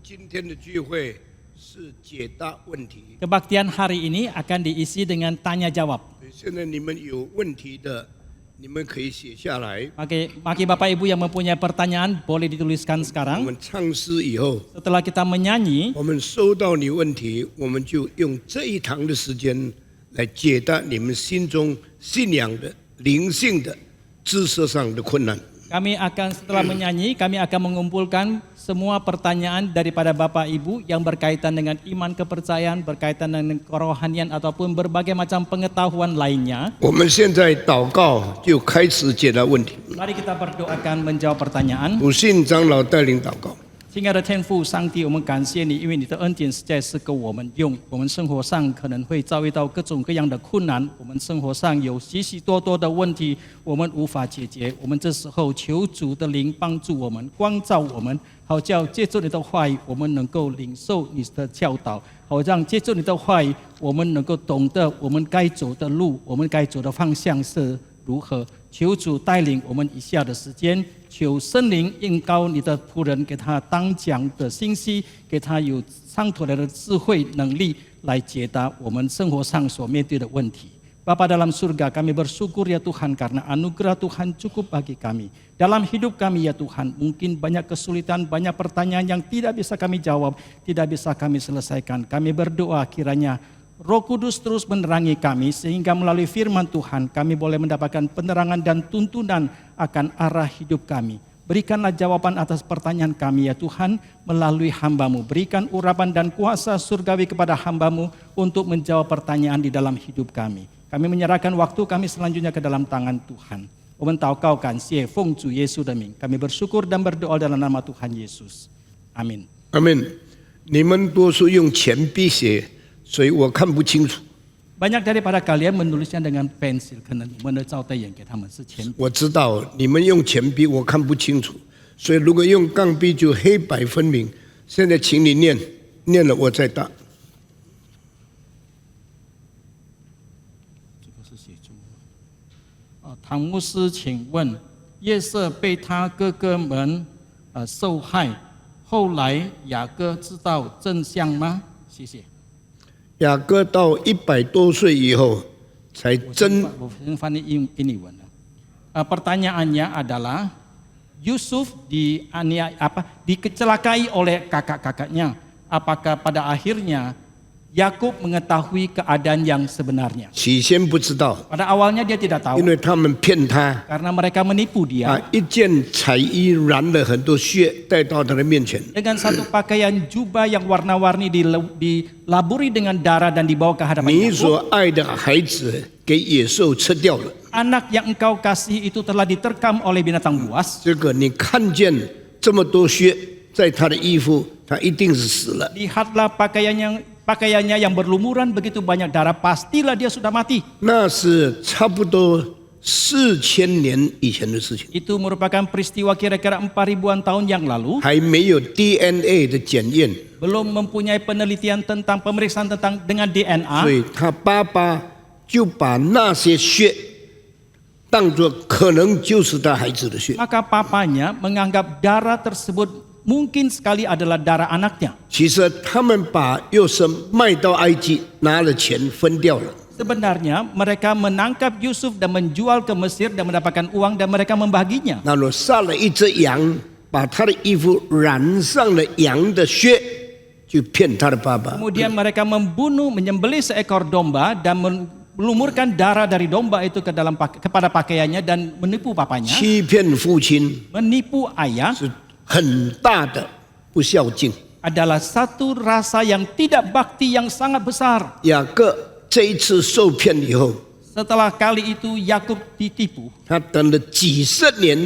今天的聚会是解答问题。 Kebaktian hari ini akan diisi dengan tanya jawab. 现在你们有问题的，你们可以写下来。 Bagi Bapak Ibu yang mempunyai pertanyaan boleh dituliskan 我 sekarang. 们唱诗以后， Setelah kita menyanyi, 我们收到你问题，我们就用这一堂的时间来解答你们心中信仰的、灵性的、知识上的困难。 setelah menyanyi, kami akan mengumpulkan semua pertanyaan daripada Bapak Ibu yang berkaitan dengan iman kepercayaan, berkaitan dengan kerohanian ataupun berbagai macam pengetahuan lainnya. 我们现在祷告就开始解答问题。 Mari kita berdoakan menjawab pertanyaan. 鲁信长老带领祷告。 亲爱的天父上帝，我们感谢你，因为你的恩典实在是够我们用。我们生活上可能会遭遇到各种各样的困难，我们生活上有许许多多的问题，我们无法解决。我们这时候求主的灵帮助我们，光照我们，好叫借助你的话语，我们能够领受你的教导，好让借助你的话语，我们能够懂得我们该走的路，我们该走的方向是如何。求主带领我们以下的时间。 求圣灵应高你的仆人，给他当讲的信息，给他有上头来的智慧能力来解答我们生活上所面对的问题。Bapa dalam surga, kami bersyukur ya Tuhan karena anugerah Tuhan cukup bagi kami. Dalam hidup kami ya Tuhan, mungkin banyak kesulitan, banyak pertanyaan yang tidak bisa kami jawab, tidak bisa kami selesaikan. Kami berdoa kiranya Roh Kudus terus menerangi kami sehingga melalui firman Tuhan kami boleh mendapatkan penerangan dan tuntunan akan arah hidup kami. Berikanlah jawaban atas pertanyaan kami ya Tuhan melalui hamba-Mu. Berikan urapan dan kuasa surgawi kepada hamba-Mu untuk menjawab pertanyaan di dalam hidup kami. Kami menyerahkan waktu kami selanjutnya ke dalam tangan Tuhan. 我们祷告感谢奉主耶稣的名， kami bersyukur dan berdoa dalam nama Tuhan Yesus. Amin. 阿门。你们多数用铅笔写。 所以我看不清楚。 Banyak daripada kalian menulisnya dengan pensil, kena mana照对眼给他们是铅笔。 我知道你们用铅笔，我看不清楚，所以如果用钢笔就黑白分明。现在请你念，念了我再答。这个是写中文。唐牧师，请问，约瑟被他哥哥们受害，后来雅各知道真相吗？谢谢。 雅各到100多岁以后，才真。Pertanyaannya adalah Yusuf dikecelakai oleh kakak-kakaknya. Apakah pada akhirnya Yakub mengetahui keadaan yang sebenarnya? 起先不知道， Pada awalnya dia tidak tahu. 因为他们骗他， Karena mereka menipu dia. 一件彩衣染了很多血带到他的面前。 Dengan satu pakaian jubah yang warna-warni dilaburi dengan darah dan dibawa ke hadapan 你 Yakub. 所爱的孩子给野兽吃掉了。 Anak yang engkau kasih itu telah diterkam oleh binatang buas. 这个你看见这么多血在他的衣服，他一定是死了。 Lihatlah pakaiannya yang berlumuran begitu banyak darah, pastilah dia sudah mati. 那是差不多4000年以前的事情， Itu merupakan peristiwa kira-kira 4000-an tahun yang lalu. 还没有 DNA 的检验， Belum mempunyai penelitian tentang pemeriksaan tentang dengan DNA. 所以他爸爸就把那些血当作可能就是他孩子的血。 Maka papanya menganggap darah tersebut mungkin sekali adalah darah anaknya. 其实他们把约瑟卖到埃及，拿了钱分掉了。 Sebenarnya mereka menangkap Yusuf dan menjual ke Mesir dan mendapatkan uang dan mereka membaginya. 然后杀了一只羊，把他的衣服染上了羊的血，就骗他的爸爸。 Kemudian mereka menyembelih seekor domba dan melumurkan darah dari domba itu kepada pakaiannya dan menipu papanya, 欺骗父亲 menipu ayah 是很大的不孝敬。 adalah satu rasa yang tidak bakti yang sangat besar. 雅各这一次受骗以后， Setelah kali itu Yakub ditipu. 他等了几十年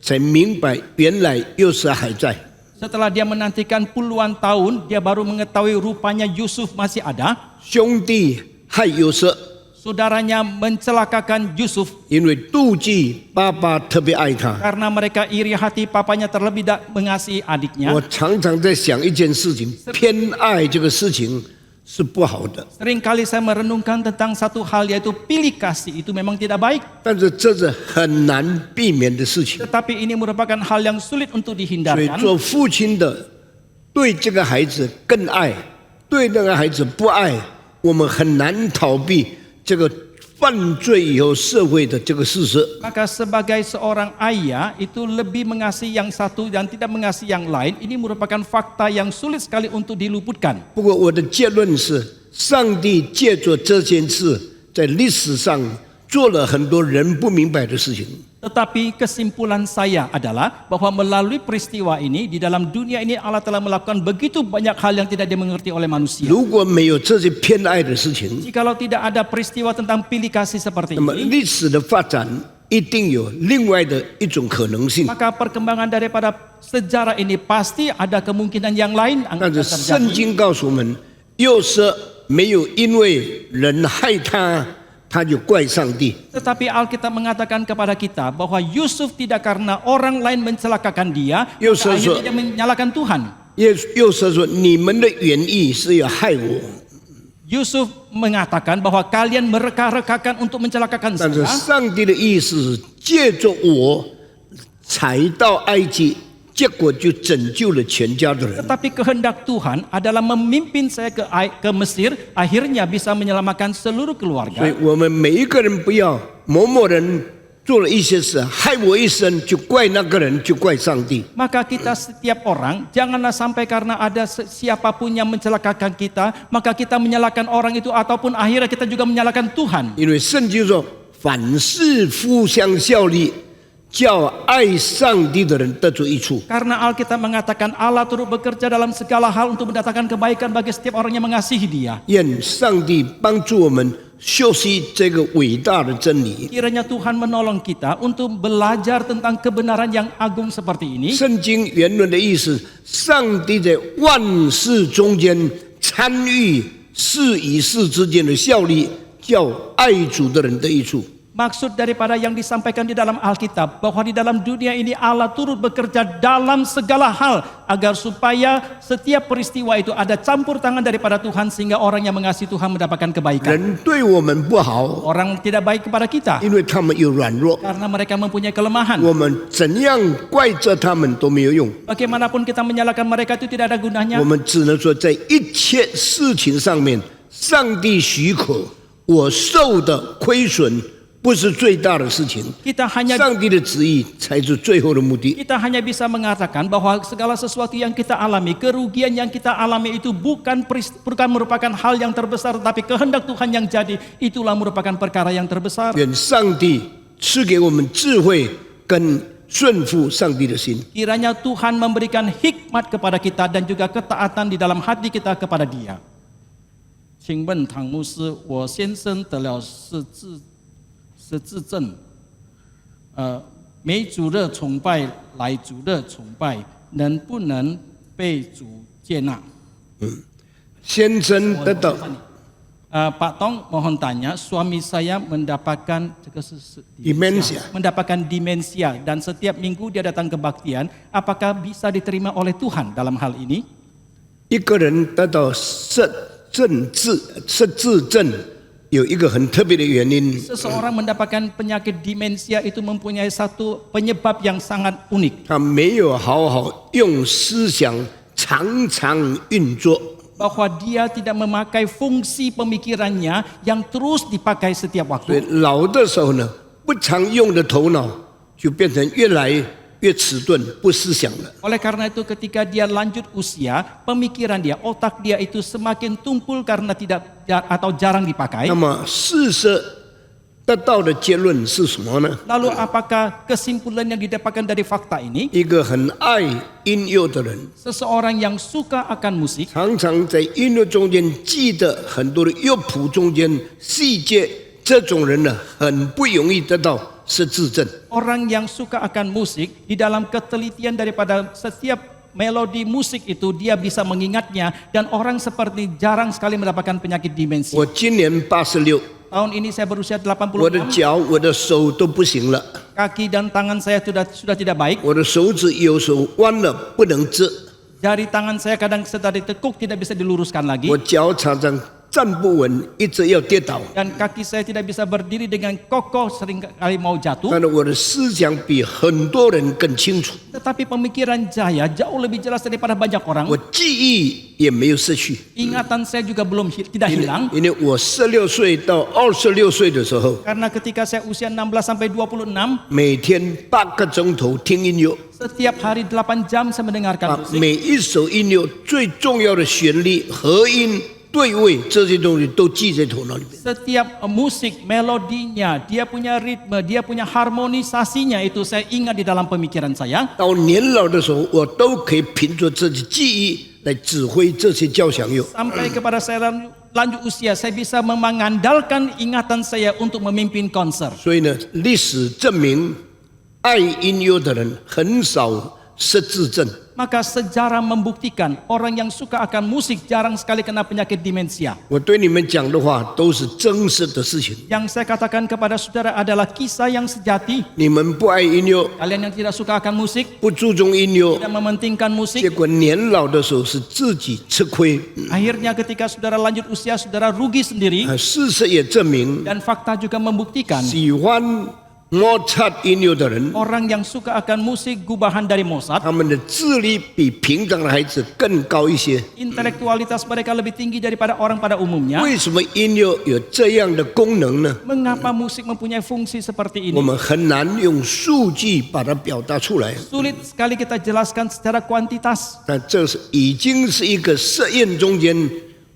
才明白，原来约瑟还在。 Setelah dia menantikan puluhan tahun, dia baru mengetahui rupanya Yusuf masih ada. 兄弟害约瑟， Saudaranya mencelakakan Yusuf 因为妒忌爸爸特别爱他。 karena mereka iri hati papanya terlebih mengasihi adiknya. 我常常在想一件事情，偏爱这个事情是不好的， Seringkali saya merenungkan tentang satu hal yaitu pilih kasih itu memang tidak baik. 但是这是很难避免的事情。 Tetapi ini merupakan hal yang sulit untuk 所以 dihindarkan. 做父亲的对这个孩子更爱，对那个孩子不爱，我们很难逃避这个犯罪以后社会的这个事实。 Maka sebagai seorang ayah itu lebih mengasihi yang satu dan tidak mengasihi yang lain. Ini merupakan fakta yang sulit sekali untuk diluputkan. 不过我的结论是，上帝借着这件事，在历史上做了很多人不明白的事情。 Tetapi kesimpulan saya adalah bahwa melalui peristiwa ini di dalam dunia ini Allah telah melakukan begitu banyak hal yang tidak dimengerti oleh manusia. 如果没有这些偏爱的事情， Jikalau tidak ada peristiwa tentang pilih kasih seperti 那么 ini, 历史的发展一定有另外的一种可能性。 maka perkembangan daripada sejarah ini pasti ada kemungkinan yang lain 但 akan 是圣 terjadi. 经告诉我们，幼瑟没有因为人害他，他就怪上帝。 Tetapi Alkitab mengatakan kepada kita bahwa Yusuf tidak karena orang lain mencelakakan dia, Yusuf akhirnya dia menyalahkan Tuhan. 幼瑟说：“你们的原意是要害我， Yusuf mengatakan bahwa kalian mereka-rekakan untuk mencelakakan 但是 saya. 上帝的意思是借着我才到埃及，结果就拯救了全家的人。 Tetapi kehendak Tuhan adalah memimpin saya ke Mesir, akhirnya bisa menyelamatkan seluruh 所以 keluarga. 我们每一个人不要某某人做了一些事害我一生，就怪那个人，就怪上帝。 Maka kita setiap orang janganlah sampai karena ada siapapun yang mencelakakan kita, maka kita menyalahkan orang itu ataupun akhirnya kita juga menyalahkan Tuhan. 因为圣经说，凡事互相效力，叫爱上帝的人得着益处。 Karena Alkitab mengatakan Allah turut bekerja dalam segala hal untuk mendatangkan kebaikan bagi setiap orang yang mengasihi Dia. 愿上帝帮助我们学习这个伟大的真理。 Kiranya Tuhan menolong kita untuk belajar tentang kebenaran yang agung seperti ini. 圣经原文的意思，上帝在万事中间参与事与事之间的效力，叫爱主的人得益处。 Maksud daripada yang disampaikan di dalam Alkitab bahwa di dalam dunia ini Allah turut bekerja dalam segala hal agar supaya setiap peristiwa itu ada campur tangan daripada Tuhan sehingga orang yang mengasihi Tuhan mendapatkan kebaikan. 人对我们不好， Orang tidak baik kepada kita 因为他们有软弱， karena mereka mempunyai kelemahan. 我们怎样怪责他们都没有用。 Bagaimanapun kita menyalahkan mereka itu tidak ada gunanya. 我们只能说，在一切事情上面，上帝许可我受的亏损不是最大的事情， Kita hanya 上帝的旨意才是最后的目的。 bisa mengatakan bahwa segala sesuatu yang kita alami, kerugian yang kita alami itu bukan merupakan hal yang terbesar, tetapi kehendak Tuhan yang jadi itulah merupakan perkara yang terbesar. 愿上帝赐给我们智慧跟顺服上帝的心。 Kiranya Tuhan memberikan hikmat kepada kita dan juga ketaatan di dalam hati kita kepada Dia. 请问唐牧师，我先生得了失智症，没主日崇拜来主日崇拜，能不能被主接纳？ 先生得到 Pak Tong mohon tanya, suami saya mendapatkan demensia， mendapatkan demensia dan setiap minggu dia datang kebaktian, apakah bisa diterima oleh Tuhan dalam hal ini? 一个人得到失智症，有一个很特别的原因， Seseorang mendapatkan penyakit demensia itu mempunyai satu penyebab yang sangat unik. 他没有好好用思想常常运作。 Bahwa dia tidak memakai fungsi pemikirannya yang terus dipakai setiap 所以 waktu. 老的时候呢，不常用的头脑就变成越来越迟钝，不思想了。 Oleh karena itu ketika dia lanjut usia, pemikiran dia, otak dia itu semakin tumpul karena tidak atau jarang dipakai. 那么事实得到的结论是什么呢？ Lalu apakah kesimpulan yang didapatkan dari fakta ini? 一个很爱音乐的人， Seseorang yang suka akan musik, 常常在音乐中间记得很多的乐谱中间细节，这种人呢，很不容易得到失智症。 orang yang suka akan musik, di dalam ketelitian daripada setiap melodi musik itu dia bisa mengingatnya dan orang seperti jarang sekali mendapatkan penyakit demensia. 我今年86， Tahun ini saya berusia 我的 86, 脚、我的手都不行了， kaki dan tangan saya sudah tidak baik. 我的手指有时候弯了不能直， Jari tangan saya kadang sedang ditekuk tidak bisa diluruskan lagi. 我脚常常站不稳，一直要跌倒。 Dan kaki saya tidak bisa berdiri dengan kokoh, seringkali mau jatuh. 但是我的思想比很多人更清楚， Tetapi pemikiran saya jauh lebih jelas daripada banyak orang. 我记忆也没有失去。 Ingatan saya juga belum tidak hilang. 因为我16岁到26岁的时候， Karena ketika saya usia 16 sampai 26, 每天8个钟头听音乐， setiap hari 8 jam saya 把 mendengarkan musik. 每一首音乐最重要的旋律、和音、对位这些东西都记在头脑里面。 Setiap musik, melodinya, dia punya ritme, dia punya harmonisasinya, itu saya ingat di dalam pemikiran saya. 到年老的时候，我都可以凭着自己记忆来指挥这些交响乐。 Sampai kepada saya lanjut usia, saya bisa mengandalkan ingatan saya untuk memimpin konser. 所以呢，历史证明，爱音乐的人很少失智症。 Maka sejarah membuktikan orang yang suka akan musik jarang sekali kena penyakit demensia. 我对你们讲的话都是真实的事情。 Yang saya katakan kepada saudara adalah kisah yang sejati. 你们不爱音乐， Kalian yang tidak suka akan musik, 不注重音乐， tidak mementingkan 结 musik, 果年老的时候是自己吃亏。 akhirnya ketika saudara lanjut usia, saudara rugi sendiri. 事实也证明， Dan fakta juga membuktikan 喜欢摩擦音乐的人， orang yang suka akan musik gubahan dari Mozart, 他们的智力比平常的孩子更高一些。 intelektualitas mereka lebih tinggi daripada orang pada umumnya. 为什么音乐有这样的功能呢？ Mengapa musik mempunyai fungsi seperti 我 ini? 们很难用数据把它表达出来。 Sulit sekali kita jelaskan secara kuantitas. 但这是已经是一个实验中间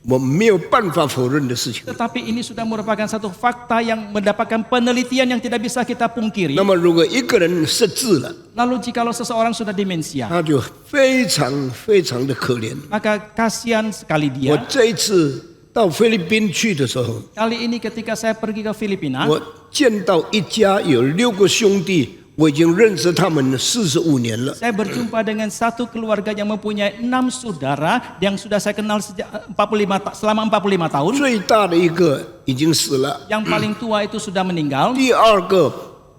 我们没有办法否认的事情。 Tetapi ini sudah merupakan satu fakta yang mendapatkan penelitian yang tidak bisa kita pungkiri. 那么，如果一个人失智了， Lalu jikalau seseorang sudah demensia, 他就非常非常的可怜。 maka kasihan sekali 我 dia. 这一次到菲律宾去的时候， Kali ini ketika saya pergi ke Filipina, 我见到一家有6个兄弟，我已经认识他们45年了。 saya berjumpa dengan satu keluarga yang mempunyai 6 saudara yang sudah saya kenal sejak selama 45 tahun. 最大的一个已经死了， Yang paling tua itu sudah meninggal, 第二个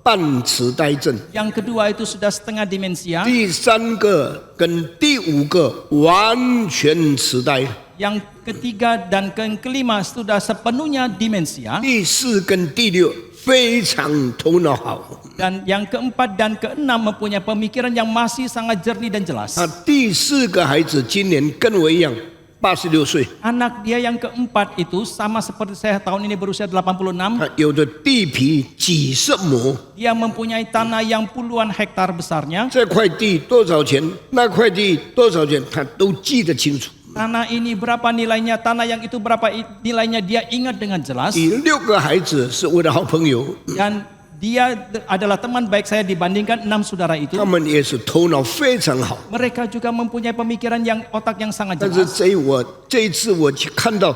半痴呆症， yang kedua itu sudah setengah demensia, 第三个跟第5个完全痴呆， yang ketiga dan yang kelima sudah sepenuhnya demensia, 第4跟第6非常头脑好。 dan yang keempat dan keenam mempunyai pemikiran yang masih sangat jernih dan jelas. 他第4个孩子今年跟我一样，86岁， Anak dia yang keempat itu sama seperti saya tahun ini berusia 86. 他有的地皮几十亩， Dia mempunyai tanah yang puluhan hektar besarnya. 这块地多少钱，那块地多少钱，他都记得清楚。 Tanah ini berapa nilainya, tanah yang itu berapa nilainya, dia ingat dengan jelas. 第6个孩子是我的好朋友， Dan dia adalah teman baik saya dibandingkan 6 saudara itu. 他们也是头脑非常好。 Mereka juga mempunyai pemikiran yang otak yang sangat 但是 jelas. 这一次我去看到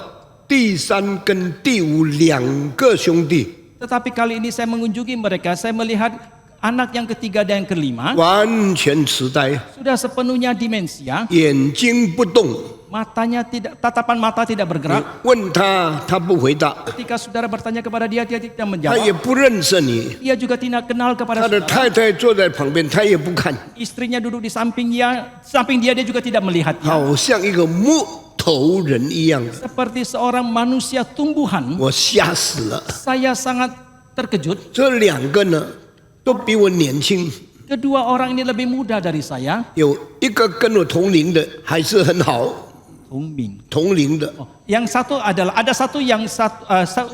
第3跟第52个兄弟 Tetapi kali ini saya mengunjungi mereka, saya melihat anak yang ketiga dan yang kelima 完全痴呆， sudah sepenuhnya demensia, 眼睛不动， matanya tidak, tatapan mata tidak bergerak. 问他他不回答， Ketika saudara bertanya kepada dia, dia tidak 他也 menjawab. 不认识你。 Dia juga tidak kenal 他 kepada 的 saudara. 太太坐在旁边，他也不看， Istrinya duduk di samping dia dia juga tidak melihatnya. 好像一个木头人一样。 Seperti seorang manusia tumbuhan. 我吓死了。 Saya sangat terkejut. 这2个呢，都比我年轻， Kedua orang ini lebih muda dari saya. 有一个跟我同龄的还是很好， Tumbing. 同龄的。 Yang satu adalah ada satu yang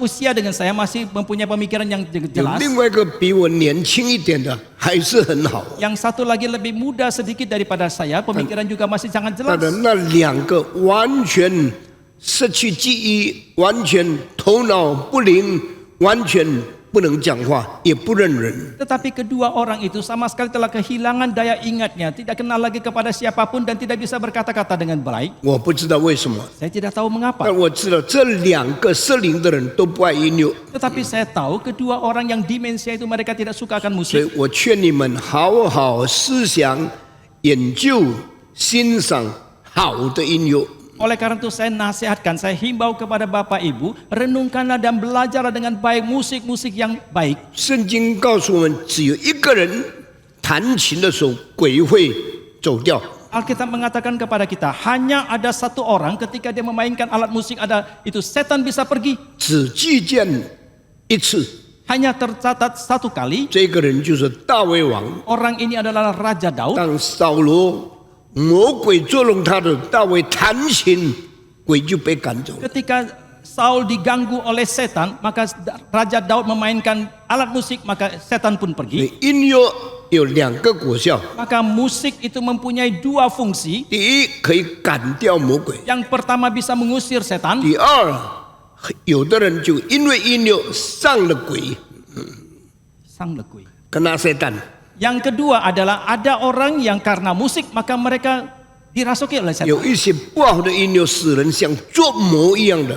usia dengan saya masih mempunyai pemikiran yang 有 jelas. 另外一个比我年轻一点的还是很好， Yang satu lagi lebih muda sedikit daripada saya, pemikiran juga masih sangat 他 jelas. 的那2个完全失去记忆，完全头脑不灵，完全不能讲话，也不认人。 Tetapi kedua orang itu sama sekali telah kehilangan daya ingatnya, tidak kenal lagi kepada siapapun dan tidak bisa berkata-kata dengan baik. 我不知道为什么， Saya tidak tahu mengapa. 但我知道这2个失灵的人都不爱音乐， Tetapi saya tahu kedua orang yang demensia itu mereka tidak suka akan 所以 musik. 我劝你们好好思想、研究、欣赏好的音乐。 Oleh karena itu saya nasihatkan, saya himbau kepada Bapak Ibu, renungkanlah dan belajarlah dengan baik musik-musik yang baik. 圣经告诉我们，只有一个人弹琴的时候，鬼会走掉。Alkitab mengatakan kepada kita, hanya ada satu orang ketika dia memainkan alat musik itu setan bisa pergi. 只遇见一次， Hanya tercatat satu kali. 这个人就是大卫王。 Orang ini adalah Raja Daud. 当扫罗魔鬼捉弄他的，大卫弹琴，鬼就被赶走了。 Ketika Saul diganggu oleh setan, maka Raja Daud memainkan alat musik, maka setan pun pergi. 音乐有2个果效， Maka musik itu mempunyai dua fungsi. 第一可以赶掉魔鬼， Yang pertama bisa mengusir setan. 第二，有的人就因为音乐上了鬼， Sang lekui. kena setan。 Yang kedua adalah ada orang yang karena musik maka mereka dirasuki oleh setan. 有一些不好的音乐使人像做魔一样的，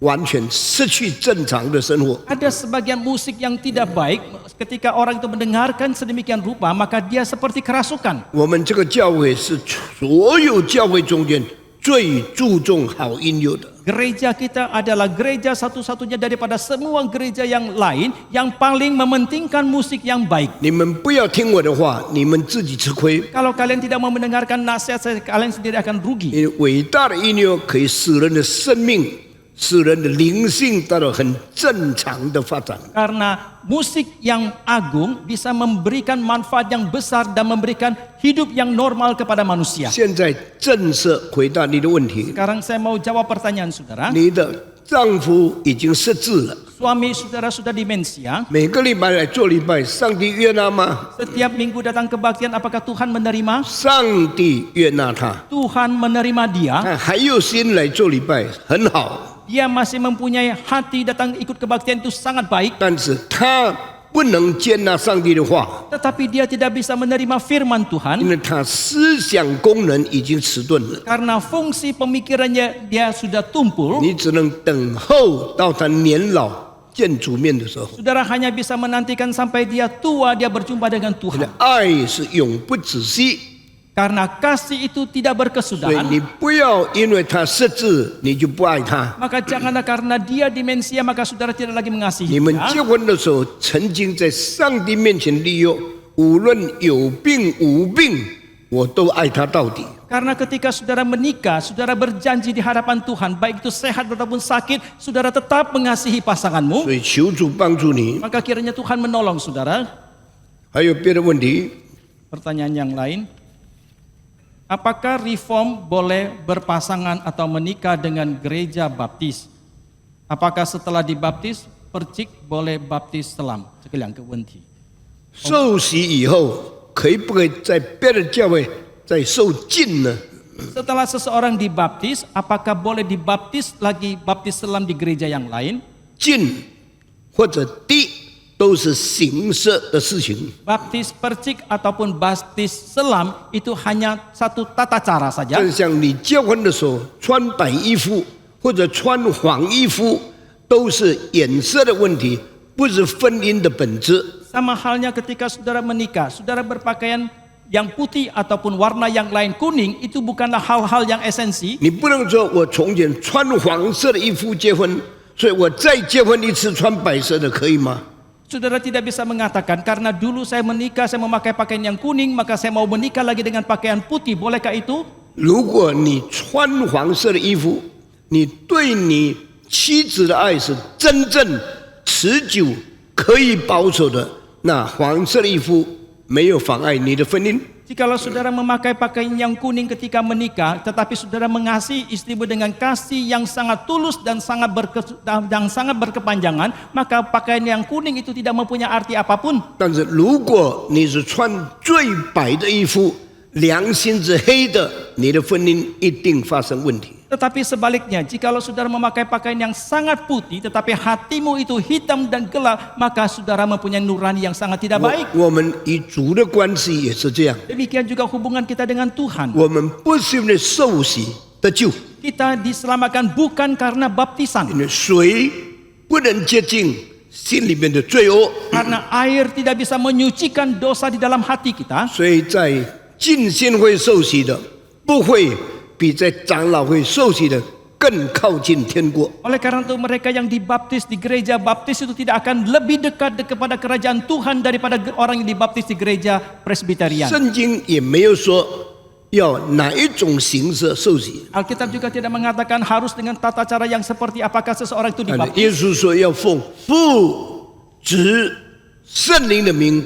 完全失去正常的生活。 Ada sebagian musik yang tidak baik, ketika orang itu mendengarkan sedemikian rupa maka dia seperti kerasukan. 我们这个教会是所有教会中间最注重好音乐的。 Gereja kita adalah gereja satu-satunya daripada semua gereja yang lain yang paling mementingkan musik yang baik. 你们不要听我的话，你们自己吃亏。 Kalau kalian tidak mau mendengarkan nasihat saya, kalian sendiri akan rugi. 因为伟大的音乐可以使人的生命、使人的灵性得到很正常的发展。 Karena musik yang agung bisa memberikan manfaat yang besar dan memberikan hidup yang normal kepada manusia. 现在正式回答你的问题， Sekarang saya mau jawab pertanyaan saudara. 你的丈夫已经失智了， Suami saudara sudah demensia. 每个礼拜来做礼拜，上帝悦纳吗？ Setiap minggu datang kebaktian, apakah Tuhan menerima? 上帝悦纳他， Tuhan menerima dia. 他还有心来做礼拜，很好。 Dia masih mempunyai hati datang ikut kebaktian itu sangat baik. 但是他不能接纳上帝的话， Tetapi dia tidak bisa menerima firman 因 Tuhan 为他思想功能已经迟钝了。 karena fungsi pemikirannya dia sudah tumpul. 你只能等候到他年老见主面的时候。 Saudara hanya bisa menantikan sampai dia tua, dia berjumpa dengan 你的 Tuhan. 爱是永不止息， Karena kasih itu tidak 所以 berkesudahan. 你不要因为他失智，你就不爱他。 Maka janganlah karena dia demensia maka saudara tidak lagi mengasihi 你们 dia. 结婚的时候，曾经在上帝面前立约，无论有病无病，我都爱他到底。 Karena ketika saudara menikah, saudara berjanji di hadapan Tuhan, baik itu sehat ataupun sakit, saudara tetap mengasihi pasanganmu. 所以求主帮助你。 Maka kiranya Tuhan menolong saudara. 还有别的问题？ Pertanyaan yang lain. Apakah reform boleh berpasangan atau menikah dengan gereja baptis? Apakah setelah dibaptis, percik boleh baptis selam? 这个两个问题。受洗以后，可以不可以在别的教会再受浸呢？ Setelah seseorang dibaptis, apakah boleh dibaptis lagi baptis selam di gereja yang lain? 浸或者滴都是形式的事情。 Baptis percik ataupun baptis selam itu hanya satu tata cara saja. 就像你结婚的时候穿白衣服或者穿黄衣服，都是颜色的问题，不是婚姻的本质。 Sama halnya ketika saudara menikah, saudara berpakaian yang putih ataupun warna yang lain kuning, itu bukanlah hal-hal yang esensi. 你不能说我从前穿黄色的衣服结婚，所以我再结婚一次穿白色的，可以吗？ Saudara tidak bisa mengatakan karena dulu saya menikah saya memakai pakaian yang kuning maka saya mau menikah lagi dengan pakaian putih. Bolehkah itu? 如果你穿黄色的衣服，你对你妻子的爱是真正持久、可以保守的，那黄色的衣服没有妨碍你的婚姻。 Jikalau saudara memakai pakaian yang kuning ketika menikah, tetapi saudara mengasihi istrimu dengan kasih yang sangat tulus dan sangat berkepanjangan, maka pakaian yang kuning itu tidak mempunyai arti apapun. 但是如果你是穿最白的衣服，良心是黑的，你的婚姻一定发生问题。 Tetapi sebaliknya, jikalau saudara memakai pakaian yang sangat putih, tetapi hatimu itu hitam dan gelap, maka saudara mempunyai nurani yang sangat tidak baik. 我们与主的关系也是这样， Demikian juga hubungan kita dengan Tuhan. 我们不是因为受洗得救， Kita diselamatkan bukan karena baptisan, 因为水不能洁净心里面的罪恶， karena air tidak bisa menyucikan dosa di dalam hati kita. 所以在浸信会受洗的不会比在长老会受洗的更靠近天国。 Oleh karena itu mereka yang dibaptis di gereja baptis itu tidak akan lebih dekat kepada kerajaan Tuhan daripada orang yang dibaptis di gereja presbiterian. 圣经也没有说要哪一种形式受洗。 Alkitab juga tidak mengatakan harus dengan tata cara yang seperti apakah seseorang itu 耶 dibaptis. 稣说要奉父、子、圣灵的名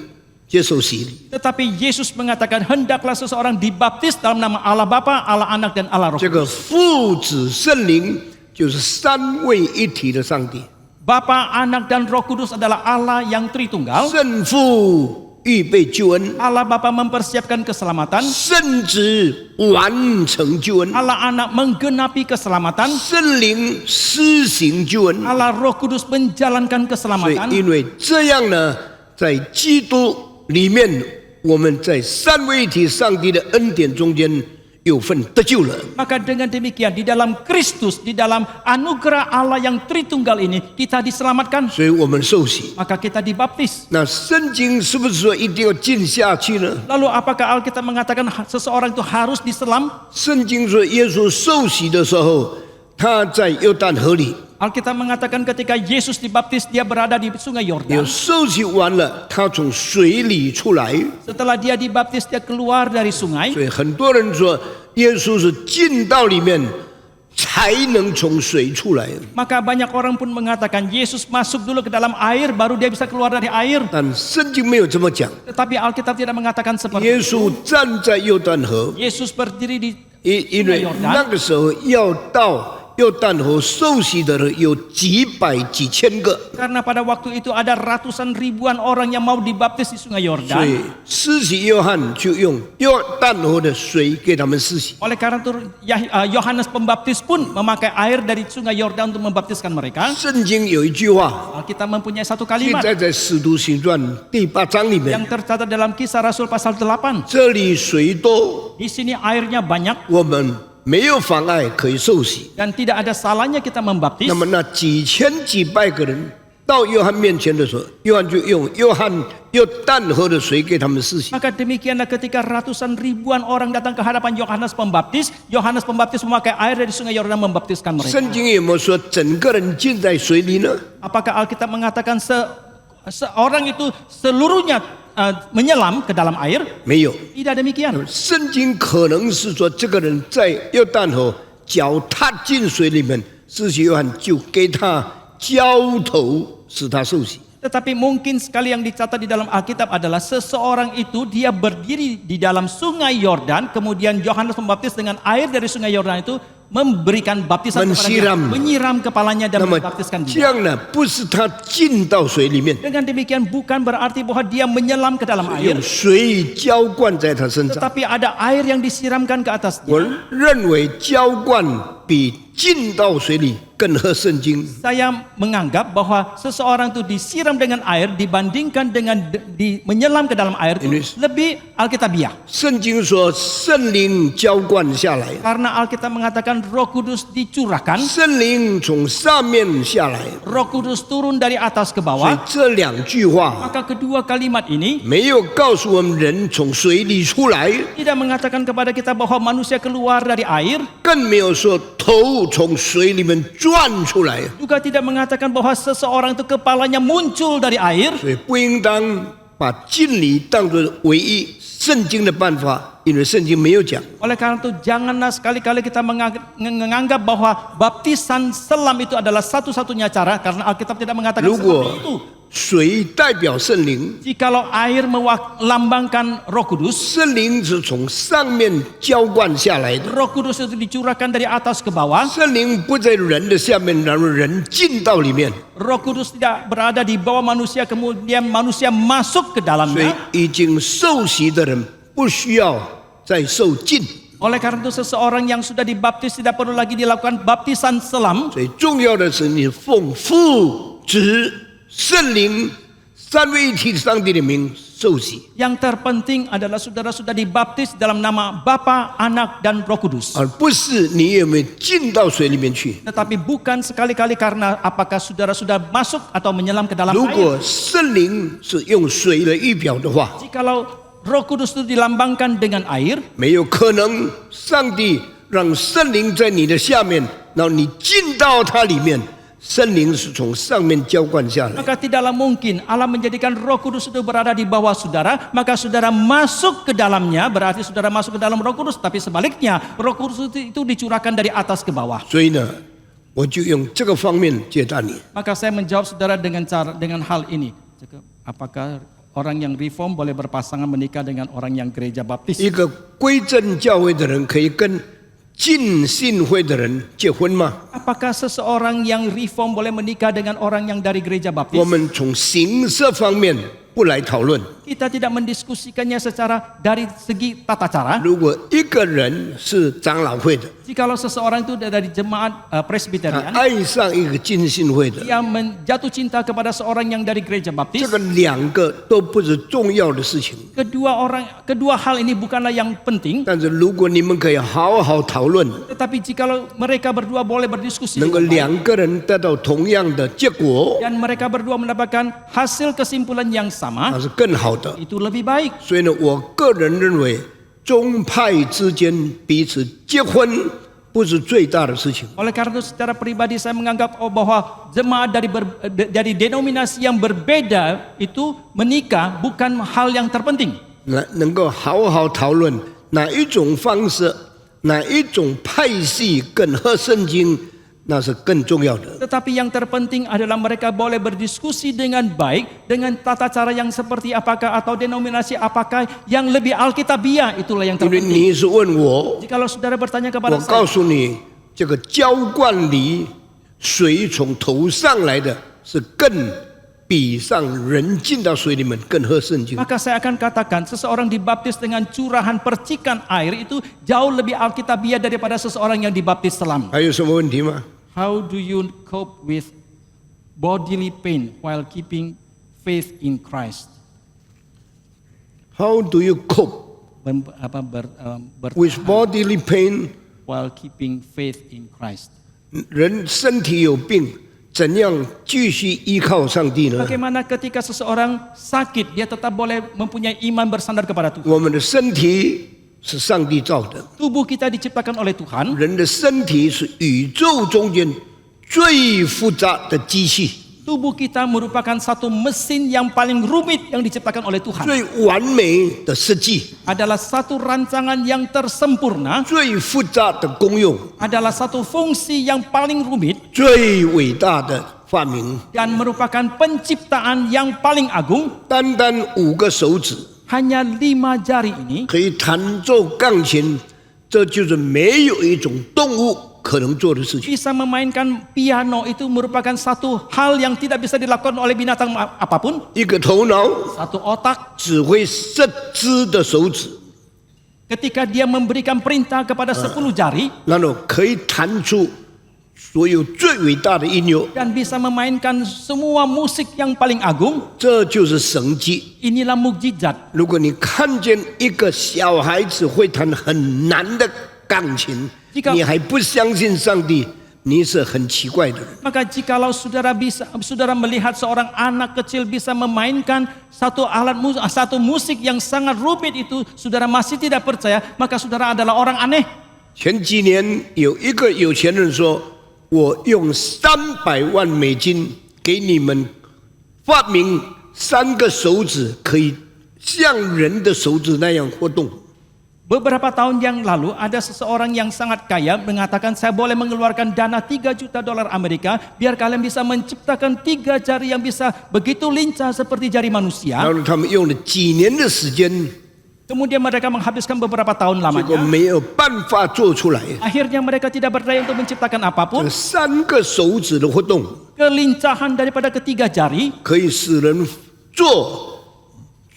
接受洗礼。 Tetapi Yesus mengatakan hendaklah seseorang dibaptis dalam nama Allah Bapa, Allah Anak dan Allah Roh 这个 Kudus. 父子圣灵就是三位一体的上帝。 Bapa, Anak dan Roh Kudus adalah Allah yang Tritunggal. 圣父预备救恩， Allah Bapa mempersiapkan keselamatan. 圣子完成救恩， Allah Anak menggenapi keselamatan. 圣灵施行救恩。 Allah Roh Kudus menjalankan 所以 keselamatan. 因为这样呢，在基督里面，我们在三位一体上帝的恩典中间有份得救了。 Maka dengan demikian di dalam Kristus, di dalam anugerah Allah yang Tritunggal ini kita diselamatkan. 所以我们受洗。 Maka kita dibaptis. 那圣经是不是说一定要浸下去呢？ Lalu apakah Alkitab mengatakan seseorang itu harus diselam? 圣经说耶稣受洗的时候，他在约旦河里， Alkitab mengatakan ketika Yesus dibaptis dia berada di sungai 有 Yordan. 受洗完了，他从水里出来。 Setelah dia dibaptis dia keluar dari sungai. 所以很多人说，耶稣是进到里面才能从水出来。 Maka banyak orang pun mengatakan Yesus masuk dulu ke dalam air baru dia bisa keluar dari air. 但圣经没有这么讲。 Tetapi Alkitab tidak mengatakan seperti 耶 itu. 稣站在约旦河， Yesus berdiri di 因为那个时候要到约旦河受洗的人有几百几千个， karena pada waktu itu ada ratusan ribuan orang yang mau dibaptis di sungai 所以 Yordan. 施洗约翰就用约旦河的水给他们施洗。 Oleh karena itu Yohanes Pembaptis pun memakai air dari sungai Yordan untuk membaptiskan mereka. 圣经有一句话， Alkitab mempunyai satu 现 kalimat 在在使徒行传第8章里面 yang，tercatat dalam Kisah Rasul pasal 8. 这里水多， Di sini airnya banyak 我们没有妨碍可以受洗。 dan tidak ada salahnya kita membaptis. 那么那几千几百个人到约翰面前的时候，约翰就用约旦河的水给他们施洗。 Maka demikianlah ketika ratusan ribuan orang datang ke hadapan Yohanes Pembaptis, Yohanes Pembaptis memakai air dari sungai Yordan membaptiskan mereka. 圣经有没有说整个人浸在水里呢？ Apakah Alkitab mengatakan seorang itu seluruhnya menyelam ke dalam air? 没有。 Tidak demikian. 圣经可能是说这个人在约旦河脚踏进水里面，施洗约翰就给他浇头，使他受洗。 Tetapi mungkin sekali yang dicatat di dalam Alkitab adalah seseorang itu dia berdiri di dalam sungai Yordan, kemudian Yohanes Pembaptis dengan air dari sungai Yordan itu memberikan baptisan kepada dia, menyiram kepalanya dan 那么 membaptiskan 这 dia. 样呢，不是他进到水里面， Dengan demikian bukan berarti bahwa dia menyelam ke dalam air, 用水浇灌在他身上。 tetapi ada air yang disiramkan ke atasnya. 我认为浇灌比进到水里更合圣经。 Saya menganggap bahwa seseorang itu disiram dengan air dibandingkan dengan menyelam ke dalam air itu lebih alkitabiah. 圣经说圣灵浇灌下来， Karena Alkitab mengatakan Roh Kudus dicurahkan, 圣灵从上面下来， Roh Kudus turun dari atas ke 所以 bawah. 这两句话 Maka kedua kalimat ini 没有告诉我们人从水里出来， tidak mengatakan kepada kita bahwa manusia keluar dari air, 更没有说头从水里面钻出来， juga tidak mengatakan bahwa seseorang itu kepalanya muncul dari air. 所以不应当把浸礼当作唯一圣经的办法，因为圣经没有讲。 Oleh karena itu janganlah sekali-kali kita menganggap bahwa baptisan selam itu adalah satu-satunya cara, karena Alkitab tidak mengatakan 如 seperti 果 itu. 水代表圣灵， Jikalau air melambangkan Roh Kudus, 圣灵是从上面浇灌下来的， Roh Kudus itu dicurahkan dari atas ke bawah. 圣灵不在人的下面，然后人进到里面， Roh Kudus tidak berada di bawah manusia, kemudian manusia masuk ke 所以 dalamnya. 已经受洗的人不需要再受浸。 Oleh karena itu seseorang yang sudah dibaptis tidak perlu lagi dilakukan baptisan selam. 所以重要的是你奉父、子、圣灵三位一体上帝的名受洗， Yang terpenting adalah saudara sudah dibaptis dalam nama Bapa, Anak, dan Roh Kudus. 而不是你有没有进到水里面去。 Tetapi bukan sekali-kali karena apakah saudara sudah masuk atau menyelam ke dalam 如 air. 果圣灵是用水来预表的话， Jikalau Roh Kudus itu dilambangkan dengan air, 没有可能上帝让圣灵在你的下面，然后你进到它里面，圣灵是从上面浇灌下来。 maka tidaklah mungkin Allah menjadikan Roh Kudus itu berada di bawah saudara, maka saudara masuk ke dalamnya, berarti saudara masuk ke dalam Roh Kudus, tapi sebaliknya Roh Kudus itu dicurahkan dari atas ke bawah. 所以呢，我就用这个方面接待你。 Maka saya menjawab saudara dengan hal ini. Apakah orang yang reform boleh berpasangan menikah dengan orang yang gereja baptis? 一个归正教会的人可以跟浸信会的人结婚吗？ Apakah seseorang yang reform boleh menikah dengan orang yang dari gereja baptis? 我们从形式方面不来讨论。 Kita tidak mendiskusikannya secara dari segi tata cara. 如果一个人是长老会的， Jikalau seseorang itu dari jemaat 他 Presbyterian, 爱上一个浸信会的， dia jatuh cinta kepada seorang yang dari gereja 这 baptis. 个两个都不是重要的事情。 Kedua hal ini bukanlah yang penting. 但是如果你们可以好好讨论， Tetapi jikalau mereka berdua boleh berdiskusi 能够 dengan baik, 两个人得到同样的结果， dan mereka berdua mendapatkan hasil kesimpulan yang sama, 那是更好的。 itu lebih baik. 所以呢，我个人认为，宗派之间彼此结婚不是最大的事情。 Oleh karena itu secara pribadi saya menganggap bahwa jemaat dari denominasi yang berbeda itu menikah bukan hal yang terpenting. 能够好好讨论哪一种方式、哪一种派系更合圣经，那是更重要的。 Tetapi yang terpenting adalah mereka boleh berdiskusi dengan baik, dengan tata cara yang seperti apakah atau denominasi apakah yang lebih alkitabiah, itulah yang 因为 terpenting. 你是问我， Jikalau saudara bertanya 我 kepada 告 saya, 诉你，这个浇灌里水从头上来的是更比上人进到水里面更合圣经。 maka saya akan katakan seseorang dibaptis dengan curahan percikan air itu jauh lebih alkitabiah daripada seseorang yang dibaptis selam. 还有什么问题吗？ How do you cope with bodily pain while keeping faith in Christ? How do you cope with bodily pain？ while keeping faith in Christ? 人身体有病，怎样继续依靠上帝呢？ Bagaimana ketika seseorang sakit, dia tetap boleh mempunyai iman bersandar kepada Tuhan. 我们的身体是上帝造的， Tubuh kita diciptakan oleh Tuhan. 人的身体是宇宙中间最复杂的机器， Tubuh kita merupakan satu mesin yang paling rumit yang diciptakan oleh Tuhan. 最完美的设计， Adalah satu rancangan yang tersempurna, 最复杂的功用， adalah satu fungsi yang paling rumit, 最伟大的发明。 dan merupakan penciptaan yang paling agung. 单单5个手指 Hanya 5 jari ini 可以弹奏钢琴，这就是没有一种动物可能做的事情。 bisa memainkan piano, itu merupakan satu hal yang tidak bisa dilakukan oleh binatang apapun. 一个头脑 Satu otak 指挥10只的手指， ketika dia memberikan perintah kepada 10 jari 然后可以弹出所有最伟大的音乐， dan bisa memainkan semua musik yang paling agung. 这就是神迹。 Inilah mukjizat. 如果你看见一个小孩子会弹很难的钢琴，你还不相信上帝，你是很奇怪的人。 Maka jikalau saudara melihat seorang anak kecil bisa memainkan satu musik yang sangat rumit itu, saudara masih tidak percaya, maka saudara adalah orang aneh. 前几年有一个有钱人说：“我用300万美金给你们发明3个手指，可以像人的手指那样活动。” Beberapa tahun yang lalu ada seseorang yang sangat kaya mengatakan, saya boleh mengeluarkan dana $3 juta Amerika biar kalian bisa menciptakan 3 jari yang bisa begitu lincah seperti jari 然 manusia. 后他们用了几年的时间， Kemudian mereka menghabiskan beberapa tahun 结果 lamanya. 没有办法做出来。 Akhirnya mereka tidak berdaya untuk menciptakan 这 apapun. 3个手指的活动， Kelincahan daripada ketiga jari 可以使人做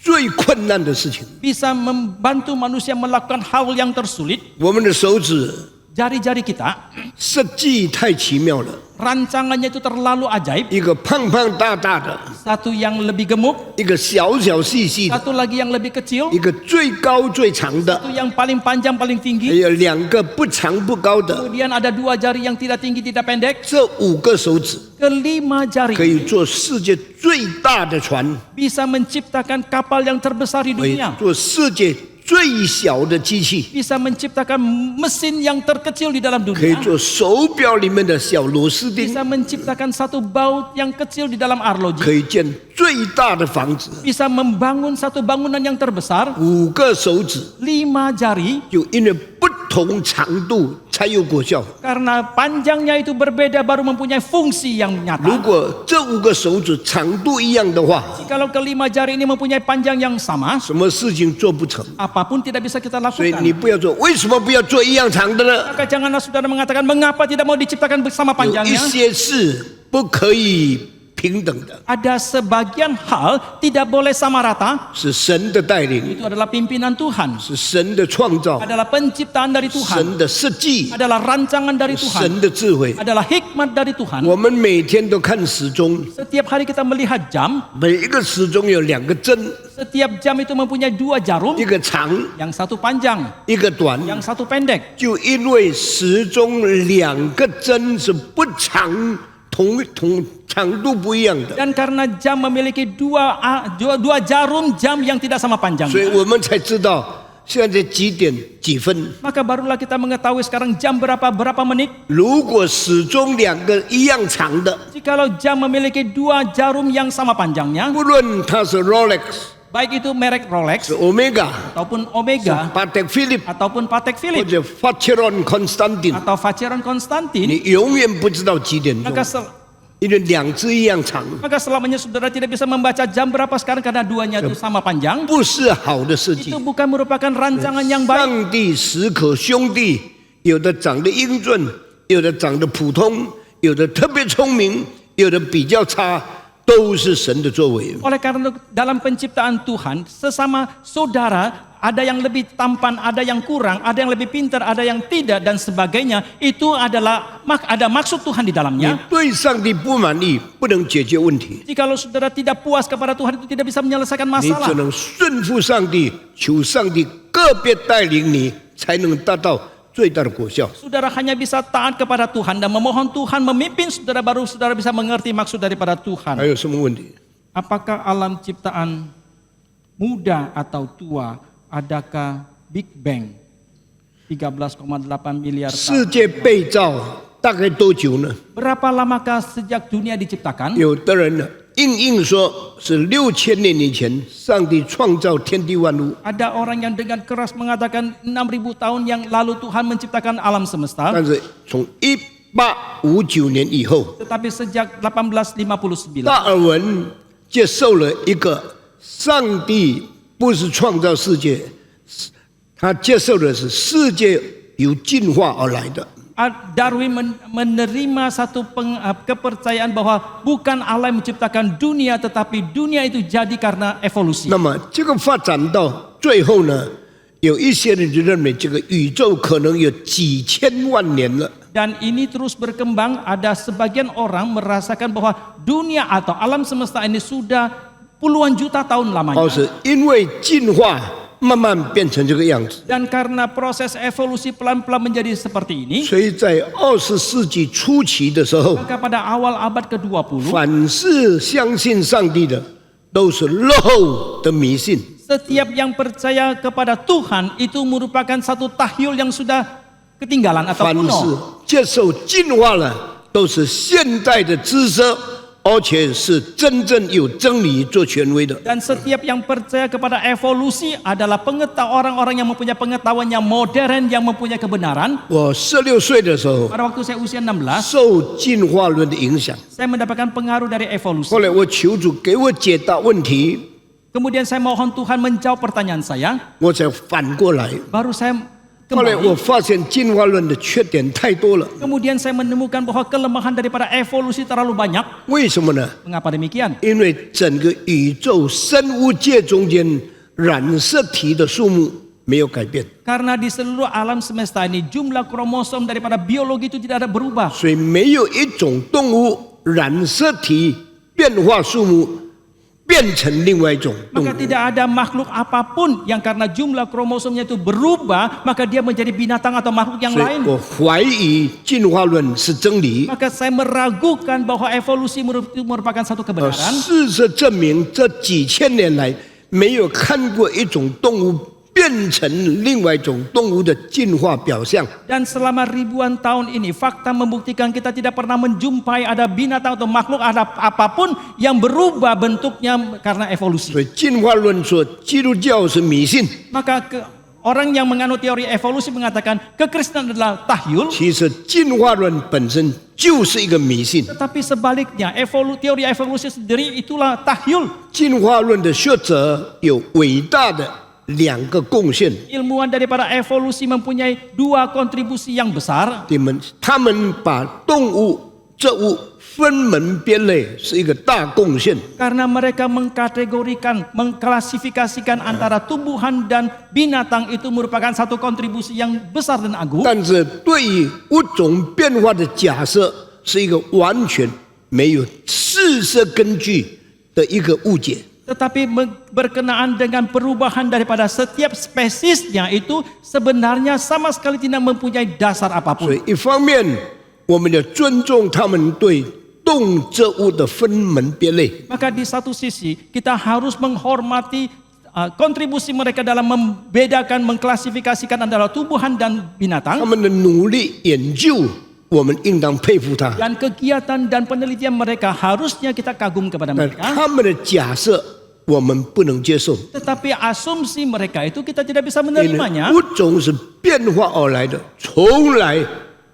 最困难的事情。 bisa membantu manusia melakukan hal yang tersulit. 我们的手指 Jari-jari kita, 设计太奇妙了， rancangannya itu terlalu ajaib. 一个胖胖大大的， Satu yang lebih gemuk, 一个小小细细的， satu lagi yang lebih kecil, 一个最高最长的， satu yang paling panjang paling 还 tinggi. 有2个不长不高的。 Kemudian ada 2 jari yang tidak tinggi tidak pendek. 这5个手指 Kelima 可 jari 以做世界最大的船， bisa menciptakan kapal yang terbesar di 可以 dunia, 做世界最小的机器， bisa menciptakan mesin yang terkecil di dalam 可以 dunia, 做手表里面的小螺丝钉， bisa menciptakan satu baut yang kecil di dalam 可 arloji, 以建最大的房子。 bisa membangun satu bangunan yang terbesar, 5个手指， 5 jari, 就因为不同长度才有果效。 karena panjangnya itu berbeda baru mempunyai fungsi yang 如 nyata. 果这5个手指长度一样的话， Kalau kelima jari ini mempunyai panjang yang sama, 什么事情做不成？ apapun tidak bisa kita 所以你 lakukan. 不要做，为什么不要做一样长的呢？ Maka janganlah saudara mengatakan mengapa tidak mau diciptakan bersama 有一 panjangnya. 些事不可以平等的， Ada sebagian hal tidak boleh sama rata. 是神的带领， Itu adalah pimpinan Tuhan, 是神的创造， adalah penciptaan dari Tuhan, 神的设计， adalah rancangan dari Tuhan, 神的智慧。 adalah hikmat dari Tuhan. 我们每天都看时钟， Setiap hari kita melihat jam, 每一个时钟有2个针， setiap jam itu mempunyai 2 jarum, 一个长， yang satu panjang, 一个短。 yang satu pendek. 就因为时钟2个针是不长，同长度不一样的， Dan karena jam memiliki dua jarum jam yang tidak sama 所以 panjangnya, 我们才知道现在几点几分。 maka barulah kita mengetahui sekarang jam berapa menit. 如果始终2个一样长的， Jikalau jam memiliki 2 jarum yang sama panjangnya, 不论它是 Rolex、 baik itu merek 是 Rolex Omega、 ataupun Omega 是 Patek Philippe ataupun Patek 或 Philippe 者 Vacheron Constantin， atau Vacheron Constantin, 你永远不知道几点钟， 因为2只一样长， maka selamanya saudara tidak bisa membaca jam berapa sekarang karena duanya itu sama panjang. 不是好的设计 Itu。bukan merupakan rancangan yang baik. 上帝许可兄弟，有的长得英俊，有的长得普通，有的特别聪明，有的比较差，都是神的作为。 Oleh karena dalam penciptaan Tuhan, sesama saudara ada yang lebih tampan, ada yang kurang, ada yang lebih pintar, ada yang tidak dan sebagainya. Itu adalah ada maksud Tuhan di 你 dalamnya. 对上帝不满意，不能解决问题， Jikalau saudara tidak puas kepada Tuhan, itu tidak bisa menyelesaikan 你只 masalah. 能顺服上帝，求上帝个别带领你，才能达到最大的果效。 Saudara hanya bisa taat kepada Tuhan dan memohon Tuhan memimpin saudara, baru saudara bisa mengerti maksud daripada 还 Tuhan. 有什么问题？ Apakah alam ciptaan muda atau tua? Adakah Big Bang 13,8 miliar 世 tahun? 界被造大概多久呢？ Berapa lamakah sejak dunia diciptakan? 有的人呢，硬说是6000年以前，上帝创造天地万物。 Ada orang yang dengan keras mengatakan 6.000 tahun yang lalu Tuhan menciptakan alam semesta. 但是从1859年以后， Tetapi sejak 1859, 达尔文接受了一个上帝不是创造世界，他接受的是世界由进化而来的。 Darwin menerima satu kepercayaan bahwa bukan Allah yang menciptakan dunia, tetapi dunia itu jadi karena evolusi. 那么这个发展到最后呢，有一些人就认为这个宇宙可能有几千万年了。 Dan ini terus berkembang. Ada sebagian orang merasakan bahwa dunia atau alam semesta ini sudah puluhan juta tahun lamanya. 是因为进化慢慢变成这个样子。 Dan karena proses evolusi pelan-pelan menjadi seperti ini, 所以在20世纪初期的时候， maka pada awal abad ke-20, 凡是相信上帝的，都是落后的迷信。 setiap yang percaya kepada Tuhan itu merupakan satu tahyul yang sudah ketinggalan atau 凡是 kuno. 接受进化了，都是现代的知识，而且是真正有真理做权威的。 Dan setiap yang percaya kepada evolusi adalah orang-orang yang mempunyai pengetahuan yang modern, yang mempunyai kebenaran. 我16岁的时候， Pada waktu saya usia 16, 受进化论的影响， saya mendapatkan pengaruh dari evolusi. 后来我求主给我解答问题， Kemudian saya mohon Tuhan menjawab pertanyaan saya. 我才反过来。 Baru saya 后来我 kembali. 发现进化论的缺点太多了， Kemudian saya menemukan bahwa kelemahan daripada evolusi terlalu banyak. 为什么呢？ Mengapa demikian? 因为整个宇宙生物界中间染色体的数目没有改变， Karena di seluruh alam semesta ini jumlah kromosom daripada biologi itu tidak ada berubah. 所以没有一种动物染色体变化数目变成另外一种动 Maka 物。 tidak ada makhluk apapun yang karena jumlah kromosomnya itu berubah, maka dia menjadi binatang atau makhluk yang 所以 lain. 我怀疑进化论是真理。 Maka saya meragukan bahwa evolusi merupakan satu kebenaran. 事实证明，这几千年来没有看过一种动物变变成另外一种动物的进化表象。 Dan selama ribuan tahun ini, fakta membuktikan kita tidak pernah menjumpai ada binatang atau makhluk ada apapun yang berubah bentuknya karena evolusi. 所以进化论说基督教是迷信， Maka orang yang menganut teori evolusi mengatakan kekristenan adalah tahyul. 其实进化论本身就是一个迷信。 Tetapi sebaliknya, teori evolusi sendiri itulah tahyul. 进化论的学者有伟大的2个贡献， Ilmuwan daripada evolusi mempunyai 2 kontribusi yang besar. 他们把动物、植物分门别类是一个大贡献。 Karena mereka mengkategorikan, mengklasifikasikan antara tumbuhan dan binatang itu merupakan satu kontribusi yang besar dan agung. 但是对于物种变化的假设是一个完全没有事实根据的一个误解。 Tetapi berkenaan dengan perubahan daripada setiap spesiesnya itu sebenarnya sama sekali tidak mempunyai dasar 所 apapun. 以一方面我们要尊重他们对动植物的分门别类， Maka di satu sisi kita harus menghormati kontribusi mereka dalam membedakan, mengklasifikasikan antara tumbuhan dan 他 binatang. 们的努力研究我们应当佩服他。 Dan kegiatan dan penelitian mereka harusnya kita kagum kepada 但 mereka. 他们的假设我们不能接受， Tetapi asumsi mereka itu kita tidak bisa 因为 menerimanya. 物种是变化而来的，从来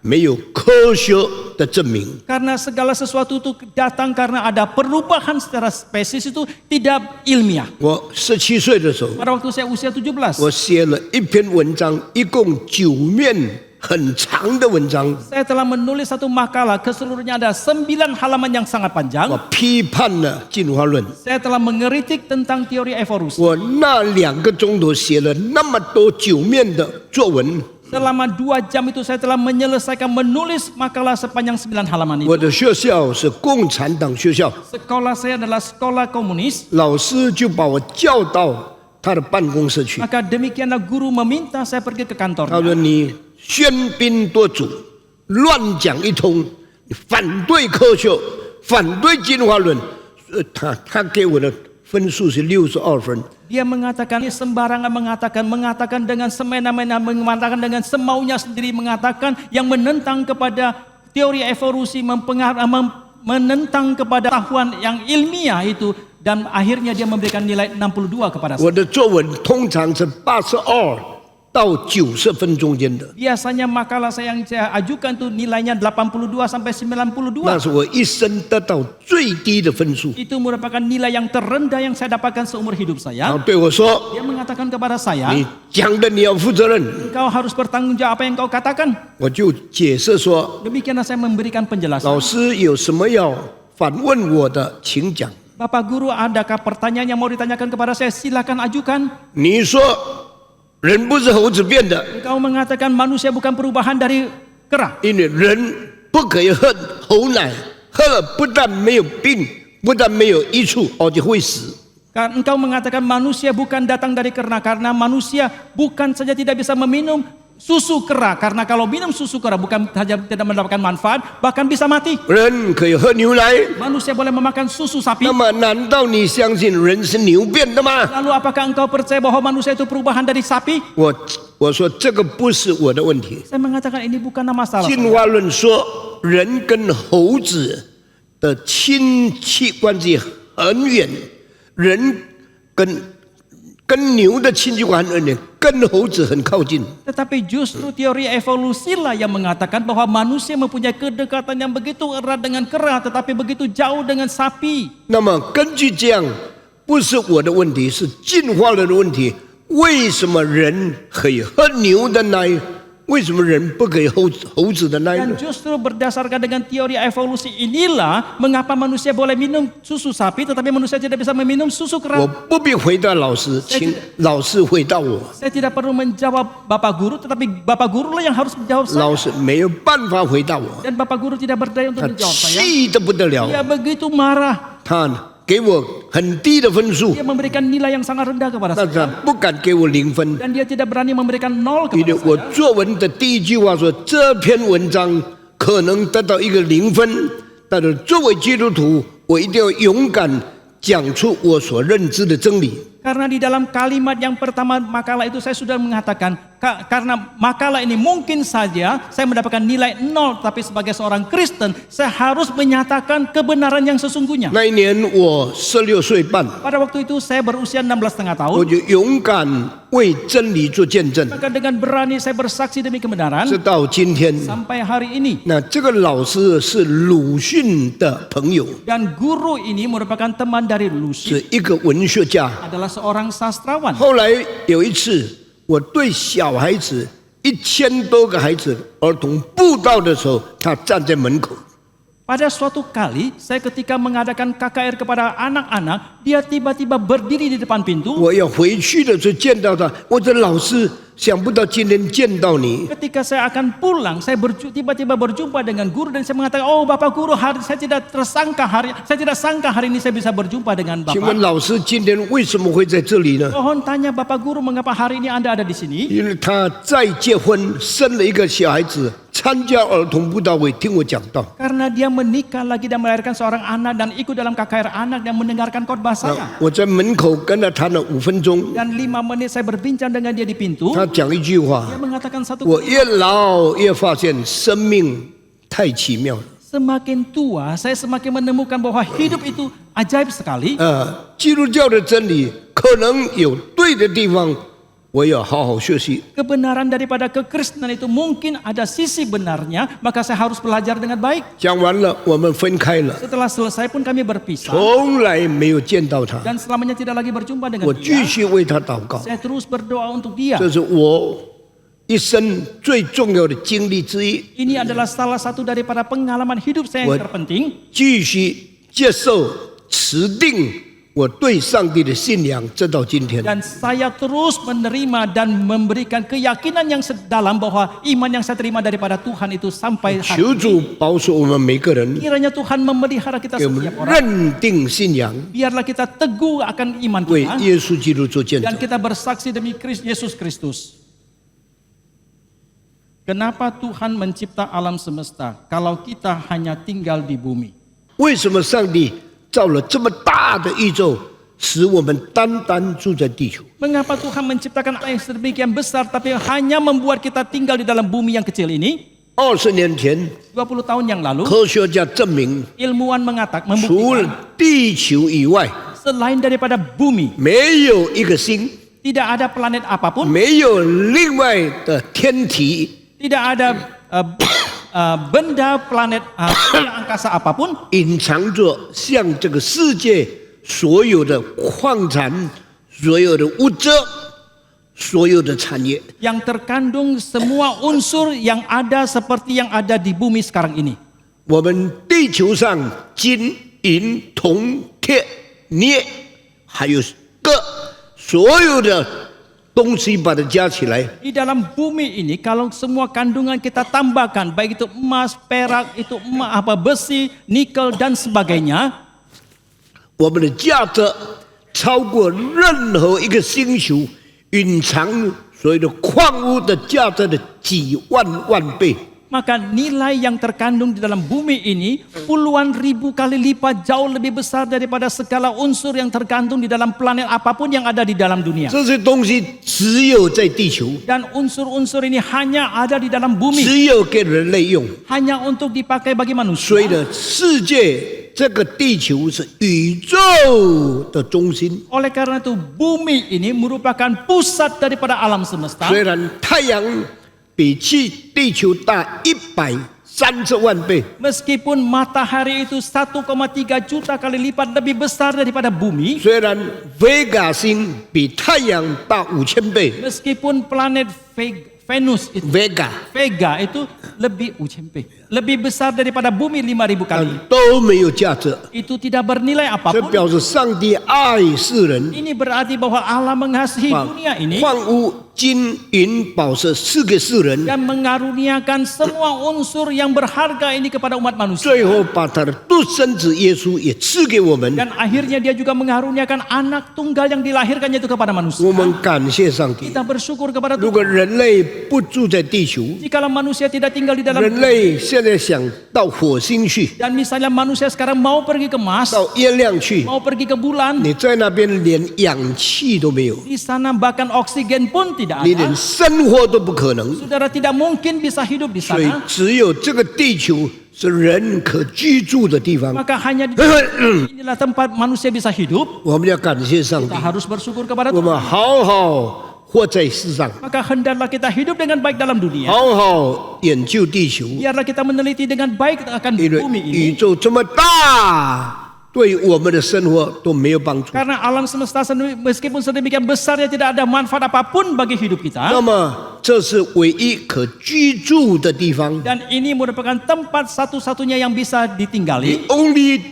没有科学的证明。 Karena segala sesuatu itu datang karena ada perubahan secara spesies itu tidak ilmiah. 我17岁的时候， Pada waktu saya usia 17, 我写了一篇文章，一共9面很长的文章， saya telah menulis satu makalah, keseluruhnya ada 9 halaman yang sangat 我 panjang. 批判了进化论。 Saya telah mengeritik tentang teori evolusi. 我那2个钟头写了那么多9面的作文， Selama 2 jam itu saya telah menyelesaikan menulis makalah sepanjang 9 halaman 我 itu. 的学校是共产党学校， Sekolah saya adalah sekolah komunis. 老师就把我叫到他的办公室去， Maka demikianlah guru meminta saya pergi ke 他说 kantornya. 你喧宾夺主，乱讲一通，你反对科学，反对进化论，他给我的分数是62分。 Dia mengatakan sembarangan mengatakan dengan semena-mena, mengatakan dengan semaunya sendiri, mengatakan yang menentang kepada teori evolusi, menentang kepada pengetahuan yang ilmiah itu, dan akhirnya dia memberikan nilai 62 kepada saya. 我的作文通常是82到90分中间的， Biasanya makalah saya yang saya ajukan itu nilainya 82 sampai 92. 那是我一生得到最低的分数。 Itu merupakan nilai yang terendah yang saya dapatkan seumur hidup 然后 saya. 对我说 Dia mengatakan kepada：“ saya, 你讲的你要负责任。 engkau harus bertanggung jawab apa yang kau katakan." 我就解释说， Demikianlah saya memberikan 老 penjelasan. 师有什么要反问我的，请讲。 Bapak guru, adakah pertanyaan yang mau ditanyakan kepada saya? Silakan ajukan. 你说人不是猴子变的， Engkau mengatakan manusia bukan perubahan dari kera. 因为人不可以喝猴奶，喝了不但没有病，不但没有益处，而且会死。 Karena engkau mengatakan manusia bukan datang dari kera, karena manusia bukan saja tidak bisa meminum susu kera, karena kalau minum susu kera bukan saja tidak mendapatkan manfaat, bahkan bisa mati. 人可以喝牛奶， Manusia boleh memakan susu sapi. 那么难道你相信人是牛变的吗？ Lalu apakah engkau percaya bahwa manusia itu perubahan dari sapi? 我说这个不是我的问题。 Saya mengatakan ini bukanlah masalah. 进化论说人跟猴子的亲戚关系很远，人跟牛的亲戚关系很远，跟猴子很靠近。 Tetapi justru teori evolusi lah yang mengatakan bahwa manusia mempunyai kedekatan yang begitu erat dengan kera, tetapi begitu jauh dengan sapi. 那么根据这样，不是我的问题，是进化论的问题。为什么人可以喝牛的奶？为什么人不可以喝猴子的奶呢 Dan？ justru berdasarkan dengan teori evolusi inilah mengapa manusia boleh minum susu sapi, tetapi manusia tidak bisa meminum susu 我 kera. 不必回答老师，请老师回答我。 Saya tidak perlu menjawab Bapak Guru, tetapi Bapak Guru lah yang harus menjawab 老 saya. 师没有办法回答我， Dan Bapak Guru tidak berdaya untuk 他 menjawab saya. 气得不得了， Dia begitu marah. 他给我很低的分数， Dia memberikan nilai yang sangat rendah kepada 但他 saya. 不敢给我0分， Dan dia tidak berani memberikan 0因为 kepada 我 saya. 作文的第一句话说这篇文章可能得到一个0分，但是作为基督徒，我一定要勇敢讲出我所认知的真理。Karena di dalam kalimat yang pertama makalah itu saya sudah mengatakan, karena makalah ini mungkin saja saya mendapatkan nilai 0, tapi sebagai seorang Kristen saya harus menyatakan kebenaran yang sesungguhnya. 那一年我16岁半， Pada waktu itu saya berusia 16,5 tahun. 我就勇敢为真理做见证， Maka dengan berani saya bersaksi demi kebenaran 直到今天。 sampai hari ini. 那这个老师是鲁迅的朋友， Dan guru ini merupakan teman dari Lucy, 是一个文学家。 adalah seorang sastrawan. 后来有一次，我对小孩子1000多个孩子儿童布道的时候，他站在门口。 Pada suatu kali saya ketika mengadakan KKR kepada anak-anak, dia tiba-tiba berdiri di depan pintu. 我要回去的时候见到他，我说老师，想不到今天见到你。 Ketika saya akan pulang, saya tiba-tiba berjumpa dengan guru dan saya mengatakan, oh Bapak Guru, saya tidak sangka hari ini saya bisa berjumpa dengan 请问 Bapak. 老师今天为什么会在这里呢？ Mohon tanya Bapak Guru, mengapa hari ini Anda ada di sini? 因为他再结婚，生了一个小孩子，参加儿童布道会，听我讲道。 Karena dia menikah lagi dan melahirkan seorang anak dan ikut dalam KKR anak dan mendengarkan khotbah saya. 我在门口跟他谈了5分钟， Dan 5 menit saya berbincang dengan dia di pintu. 他讲一句话 Dia，mengatakan satu 我越老越发现生命太奇妙了。 Semakin tua, saya semakin menemukan bahwa hidup itu ajaib sekali. 基督教的真理可能有对的地方，我要好好学习。 Kebenaran daripada kekristenan itu mungkin ada sisi benarnya, maka saya harus belajar dengan baik. 讲完了，我们分开了， Setelah selesai pun kami berpisah 从来没有见到他。 dan selamanya tidak lagi berjumpa dengan 我 dia. 继续为他祷告， Saya terus berdoa untuk dia. 这是我一生最重要的经历之一。 Ini adalah salah satu daripada pengalaman hidup saya yang terpenting. 继续接受持定我对上帝的信仰，直到今天。 Dan saya terus menerima dan memberikan keyakinan yang sedalam bahwa iman yang saya terima daripada Tuhan itu sampai hari 求 ini. 主保守我们每个人， Kiranya Tuhan memelihara kita 给我们 setiap orang. 认定信仰， Biarlah kita teguh akan iman 为 kita 耶稣基督做见 dan 证。 kita bersaksi demi Yesus Kristus. Kenapa Tuhan mencipta alam semesta kalau kita hanya tinggal di bumi? 为什么上帝造了这么大的宇宙，使我们单单住在地球？ Mengapa Tuhan menciptakan alam yang sedemikian besar tapi hanya membuat kita tinggal di dalam bumi yang kecil ini? 20年前， 20 tahun yang lalu, 科学家证明， ilmuwan 除了 membuktikan 地球以外， selain daripada bumi, 没有一个星， tidak ada planet apapun, 没有另外的天体 tidak ada benda planet angkasa apapun 隐藏着像这个世界所有的矿产、所有的物质、所有的产业。 yang terkandung semua unsur yang ada seperti yang ada di bumi sekarang ini. 我们地球上金、银、铜、铁、镍，还有铬，所有的东西把它加起来， Di dalam bumi ini kalau semua kandungan kita tambahkan, baik itu emas, perak, itu besi, nikel dan sebagainya, 我们的价值超过任何一个星球隐藏所有的矿物的价值的几万万倍。 maka nilai yang terkandung di dalam bumi ini puluhan ribu kali lipat jauh lebih besar daripada segala unsur yang terkandung di dalam planet apapun yang ada di dalam dunia. 这些东西只有在地球， Dan unsur-unsur ini hanya ada di dalam bumi, 只有给人类用。 hanya untuk dipakai bagi 所以 manusia. 呢，世界这个地球是宇宙的中心。 Oleh karena itu bumi ini merupakan pusat daripada alam semesta. 虽然太阳比地球大130万倍， Meskipun matahari itu 1,3 juta kali lipat lebih besar daripada bumi, 虽然 Vega 星比太阳大5000倍 meskipun planet Venus itu，Vega itu lebih lebih besar daripada bumi 5.000 kali. 都没有价值。 Itu tidak bernilai 这 apapun. 表示上帝爱世人， Ini berarti bahwa Allah mengasihi 把 dunia ini 矿物金银宝石赐给世人， dan mengaruniakan semua unsur yang berharga ini kepada umat manusia. 最后把他的独生子耶稣也赐给我们。 Dan akhirnya dia juga mengaruniakan anak tunggal yang dilahirkannya itu kepada manusia. 我们感谢上帝。 Kita bersyukur kepada 如 Tuhan. 果人类不住在地球， Jikalau manusia tidak tinggal di dalam 人类现在想到火星去， dan misalnya manusia sekarang mau pergi ke Mars, 到月亮去， mau pergi ke bulan, 你在那边连氧气都没有， di sana bahkan oksigen pun tidak 你连 ada. 生活都不可能。 Saudara tidak mungkin bisa hidup di 所以 sana. 只有这个地球是人可居住的地方。 Maka hanya di inilah tempat manusia bisa hidup. 我们要感谢上帝 Kita，harus bersyukur kepada 我 Tuhan. 们好好活在世上， Maka hendaklah kita hidup dengan baik dalam dunia. 好好研究地球， Biarlah kita meneliti dengan baik akan 因为 bumi 宇 ini. 宙这么大，对我们的生活都没有帮助。 Karena alam semesta meskipun sedemikian besarnya tidak ada manfaat apapun bagi hidup 那 kita. 么这是唯一可居住的地方 Dan ini merupakan tempat satu-satunya yang bisa ，the ditinggali. only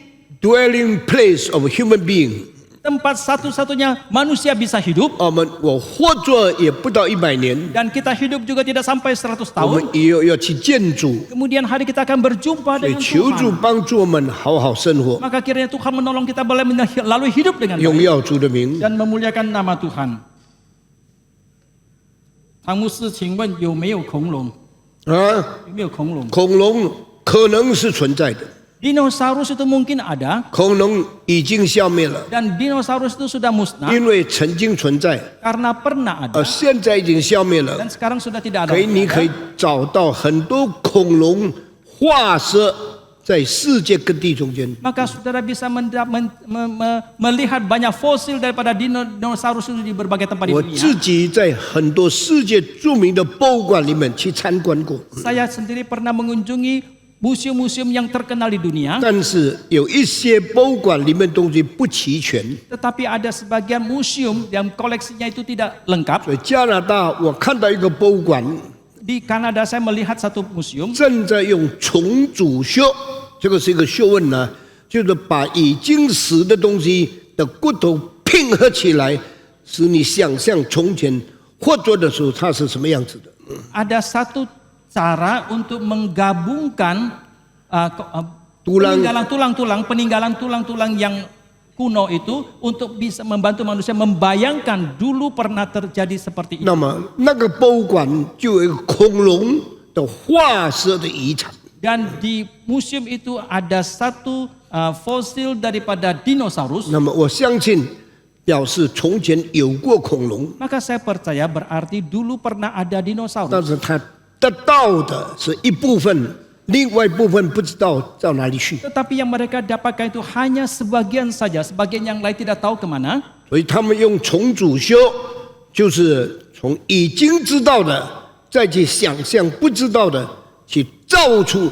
dwelling place of human being。 Tempat satu-satunya manusia bisa hidup. 我活着也不到100年， Dan kita hidup juga tidak sampai 100我 tahun. 们也要去见主， Kemudian hari kita akan berjumpa 所以 dengan 求主 Tuhan. 帮助我们好好生活， Maka kiranya Tuhan menolong kita boleh lalu hidup dengan 荣 baik 耀主的名。 dan memuliakan nama Tuhan. 唐牧师，请问有没有恐龙？啊，有没有恐龙？恐龙可能是存在的， Dinosaurus itu mungkin ada 恐龙已经消灭了， dan dinosaurus itu sudah musnah 因为曾经存在， karena pernah ada 现在已经消灭了。 dan sekarang sudah tidak ada. 可以，你可以找到很多恐龙化石在世界各地中间。 Maka saudara bisa melihat banyak fosil daripada dinosaurus itu di berbagai tempat di 我 dunia. 自己在很多世界著名的博物馆里面去参观过， Saya sendiri pernah mengunjungi museum-museum yang terkenal di dunia, 但是有一些博物馆里面东西不齐全， tetapi ada sebagian museum yang koleksinya itu tidak lengkap. 所以加拿大我看到一个博物馆 Di Kanada saya melihat satu museum 正在用重组学，这个是一个学问呢，就是把已经死的东西的骨头拼合起来，使你想象从前活着的时候它是什么样子的。 ada satu cara untuk menggabungkan Tulang. peninggalan tulang-tulang yang kuno itu untuk bisa membantu manusia membayangkan dulu pernah terjadi seperti itu. 那么那个博物馆就有一个恐龙的化石的遗产， Dan di museum itu ada satu fosil daripada dinosaurus. 那么我相信表示从前有过恐龙， Maka saya percaya berarti dulu pernah ada 但 dinosaurus. 是它得到的是一部分，另外一部分不知道到哪里去， Tetapi yang mereka dapatkan itu hanya sebagian saja, sebagian yang lain tidak tahu kemana. 所以他们用重组修，就是从已经知道的再去想象不知道的，去造出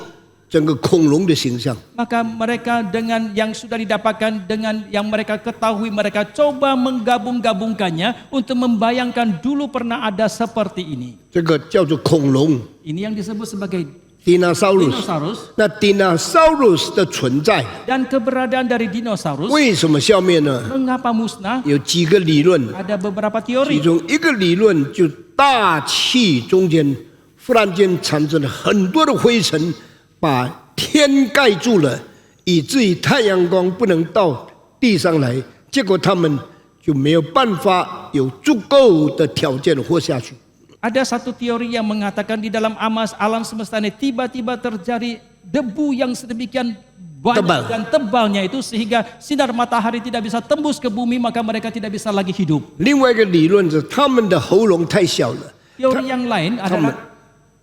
整个恐龙的形象。 Maka mereka dengan yang sudah didapatkan, dengan yang mereka ketahui, mereka coba menggabung-gabungkannya untuk membayangkan dulu pernah ada seperti ini. 这个叫做恐龙 Ini yang disebut sebagai（Dinosaurus）。 dinosaurus. 那 Dinosaurus 的存在 Dan keberadaan dari dinosaurus 为什么消灭呢？ mengapa musnah? 有几个理论， Ada beberapa 其 teori. 中一个理论就大气中间忽然间产生了很多的灰尘，把天盖住了，以至于太阳光不能到地上来，结果他们就没有办法有足够的条件活下去。 Ada satu teori yang mengatakan di dalam alam semesta ini tiba-tiba terjadi debu yang sedemikian banyak Tebal. dan tebalnya itu sehingga sinar matahari tidak bisa tembus ke bumi, maka mereka tidak bisa lagi hidup. 另外一个理论是他们的喉咙太小了， Teori yang lain 他们 adalah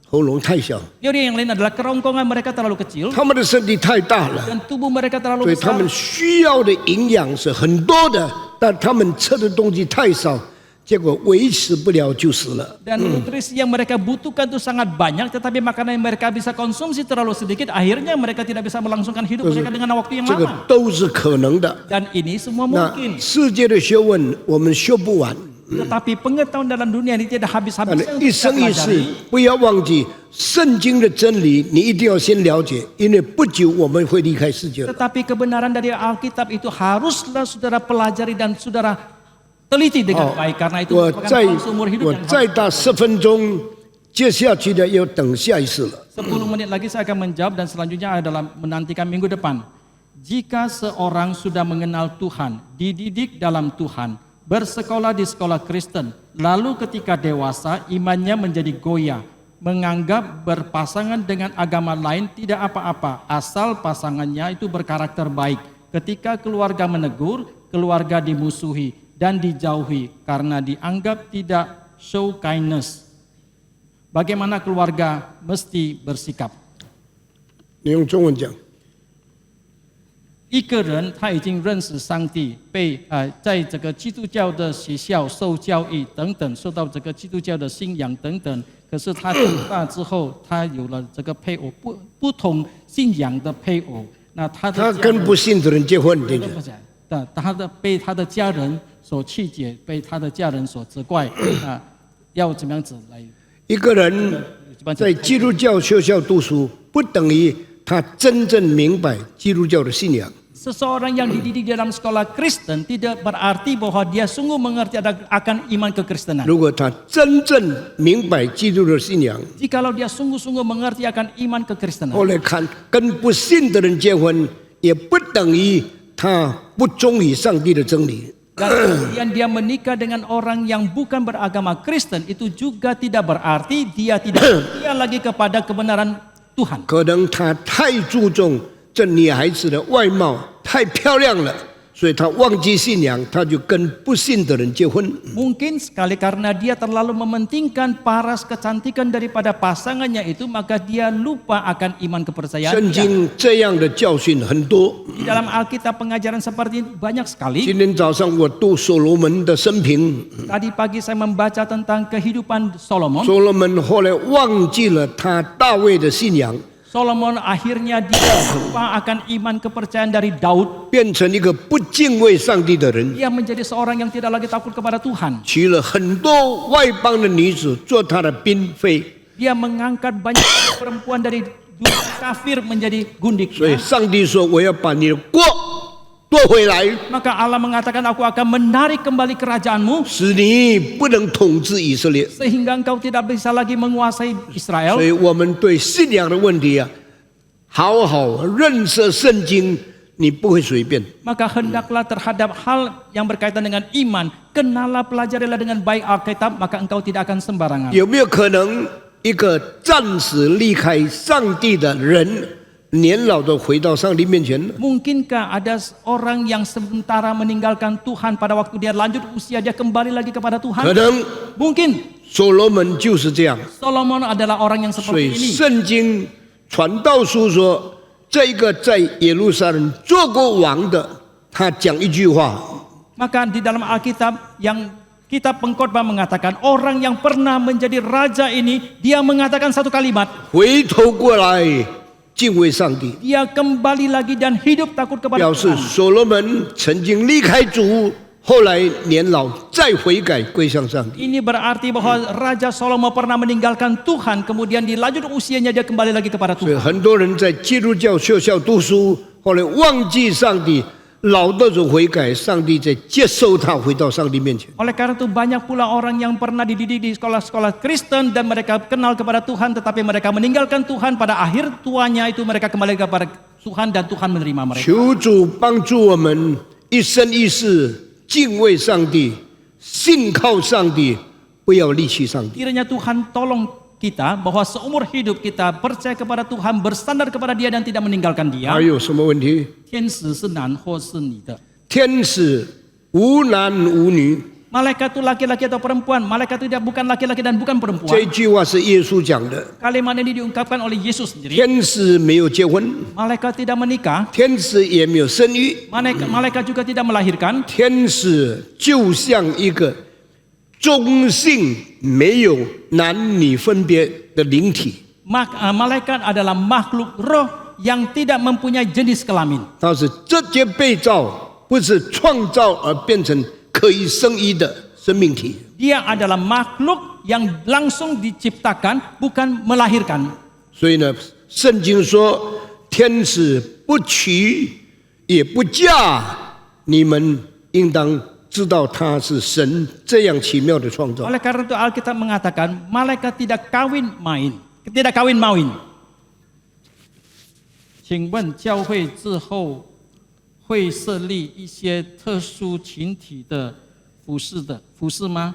喉咙太小， teori yang lain adalah kerongkongan mereka terlalu kecil 他们的身体太大了， dan tubuh mereka terlalu 所以他 besar. 们需要的营养是很多的，但他们吃的东西太少，结果维持不了就死了。 Dan nutrisi yang mereka butuhkan itu sangat banyak, tetapi makanan yang mereka bisa konsumsi terlalu sedikit, akhirnya mereka tidak bisa melangsungkan hidup mereka dengan waktu yang 这个 lama. 都是可能的。 Dan ini semua 那 mungkin. 世界的学问我们学不完， Tetapi pengetahuan dalam dunia ini tidak 但 habis-habis 一 yang 生 kita 一世 pelajari. 不要忘记圣经的真理，你一定要先了解，因为不久我们会离开世界了。 Tetapi kebenaran dari Alkitab itu haruslah saudara pelajari dan saudara teliti dengan baik karena itu 我 merupakan 再 tahun seumur hidup 我 yang 再 harus 打10分钟，接下去的要等下一次了。 10 menit lagi saya akan menjawab dan selanjutnya adalah menantikan minggu depan. Jika seorang sudah mengenal Tuhan, dididik dalam Tuhan, bersekolah di sekolah Kristen, lalu ketika dewasa imannya menjadi goyah, menganggap berpasangan dengan agama lain tidak apa-apa, asal pasangannya itu berkarakter baik. Ketika keluarga menegur, keluarga dimusuhi dan dijauhi karena dianggap tidak show kindness. Bagaimana keluarga mesti bersikap? 你用中文讲。 一个人他已经认识上帝，在这个基督教的学校受教育等等，受到这个基督教的信仰等等。可是他长大之后，他有了这个配偶，不同信仰的配偶，那他的 他跟不信的人结婚，对不对？ 被他的家人所气解，被他的家人所责怪，要怎么样子来？ 一个人在基督教学校读书，不等于他真正明白基督教的信仰。 Seseorang yang dididik dalam sekolah Kristen tidak berarti bahwa dia sungguh mengerti akan iman kekristenan. 如果他真正明白基督的信仰， Jikalau dia sungguh-sungguh mengerti akan iman kekristenan. 后来看跟不信的人结婚，也不等于他不忠于上帝的真理。 Dan kemudian dia menikah dengan orang yang bukan beragama Kristen, itu juga tidak berarti dia tidak setia lagi kepada kebenaran Tuhan. 可能他太注重这女孩子的外貌，太漂亮了，所以他忘记信仰，他就跟不信的人结婚。 Mungkin sekali karena dia terlalu mementingkan paras kecantikan daripada pasangannya itu, maka dia lupa akan iman kepercayaan 圣 dia. 经这样的教训很多。 Di dalam Alkitab pengajaran seperti ini banyak sekali. 今天早上我读所罗门的生平， Tadi pagi saya membaca tentang kehidupan Solomon. 所罗门后来忘记了他大卫的信仰， Solomon akhirnya dia lupa akan iman kepercayaan dari Daud. 变成一个不敬畏上帝的人， Dia menjadi seorang yang tidak lagi takut kepada Tuhan. 娶了很多外邦的女子做他的嫔妃， Dia mengangkat banyak perempuan dari dunia kafir menjadi 所以 gundiknya. 上帝说：“我要把你的国夺回来， Maka Allah mengatakan, aku akan menarik kembali kerajaanmu 使你不能统治以色列。” sehingga engkau tidak bisa lagi menguasai Israel. 所以我们对信仰的问题啊，好好认识圣经，你不会随便。 Maka hendaklah terhadap hal yang berkaitan dengan iman, kenallah pelajarilah dengan baik Alkitab, maka engkau tidak akan sembarangan. 有没有可能一个暂时离开上帝的人，年老的回到上帝面前呢？ Mungkinkah ada orang yang sementara meninggalkan Tuhan pada waktu dia lanjut usia, dia kembali lagi kepada 可 Tuhan? 能 Mungkin. 所罗门就是这样。 Solomon adalah orang yang 所以 seperti ini. 圣经传道书说，这个在耶路撒冷做过王的，他讲一句话， Maka di dalam Alkitab yang kitab pengkhotbah mengatakan orang yang pernah menjadi raja ini, dia mengatakan satu kalimat, 回头过来敬畏上帝， dia kembali lagi dan hidup takut kepada 表示 Tuhan. 所罗门曾经离开主，后来年老再悔改归向上帝。 Ini berarti bahwa Raja Salomo pernah meninggalkan Tuhan, kemudian di lanjut usianya dia kembali lagi kepada 所以 Tuhan. 很多人在基督教学校读书，后来忘记上帝，老的时候悔改，上帝再接受他回到上帝面前。 Oleh karena itu banyak pula orang yang pernah dididik di sekolah-sekolah Kristen dan mereka kenal kepada Tuhan, tetapi mereka meninggalkan Tuhan, pada akhir tuanya itu mereka kembali kepada Tuhan dan Tuhan menerima mereka. 求主帮助我们一生一世敬畏上帝，信靠上帝，不要离弃上帝。 Kiranya Tuhan tolong kita bahwa seumur hidup kita percaya kepada Tuhan, bersandar kepada Dia dan tidak meninggalkan Dia. 还有什么问题？天使是男或是女的，天使无男无女， malaikat itu laki-laki atau perempuan, malaikat itu bukan laki-laki dan bukan 这 perempuan. 句话是耶稣讲的。 Kalimat ini diungkapkan oleh Yesus sendiri. 天使没有结婚， Malaikat tidak menikah, 天使也没有生育， malaikat juga tidak melahirkan. 天使就像一个中性、没有男女分别的灵体， Malaikat adalah makhluk roh yang tidak mempunyai jenis kelamin. 它是直接被造，不是创造而变成可以生育的生命体。 Dia adalah makhluk yang langsung diciptakan, bukan melahirkan. 所以呢，圣经说，天使不娶也不嫁，你们应当知道他是神这样奇妙的创造。 Oleh karena itu Alkitab mengatakan malaikat tidak kawin main. 请问教会之后会设立一些特殊群体的服侍吗？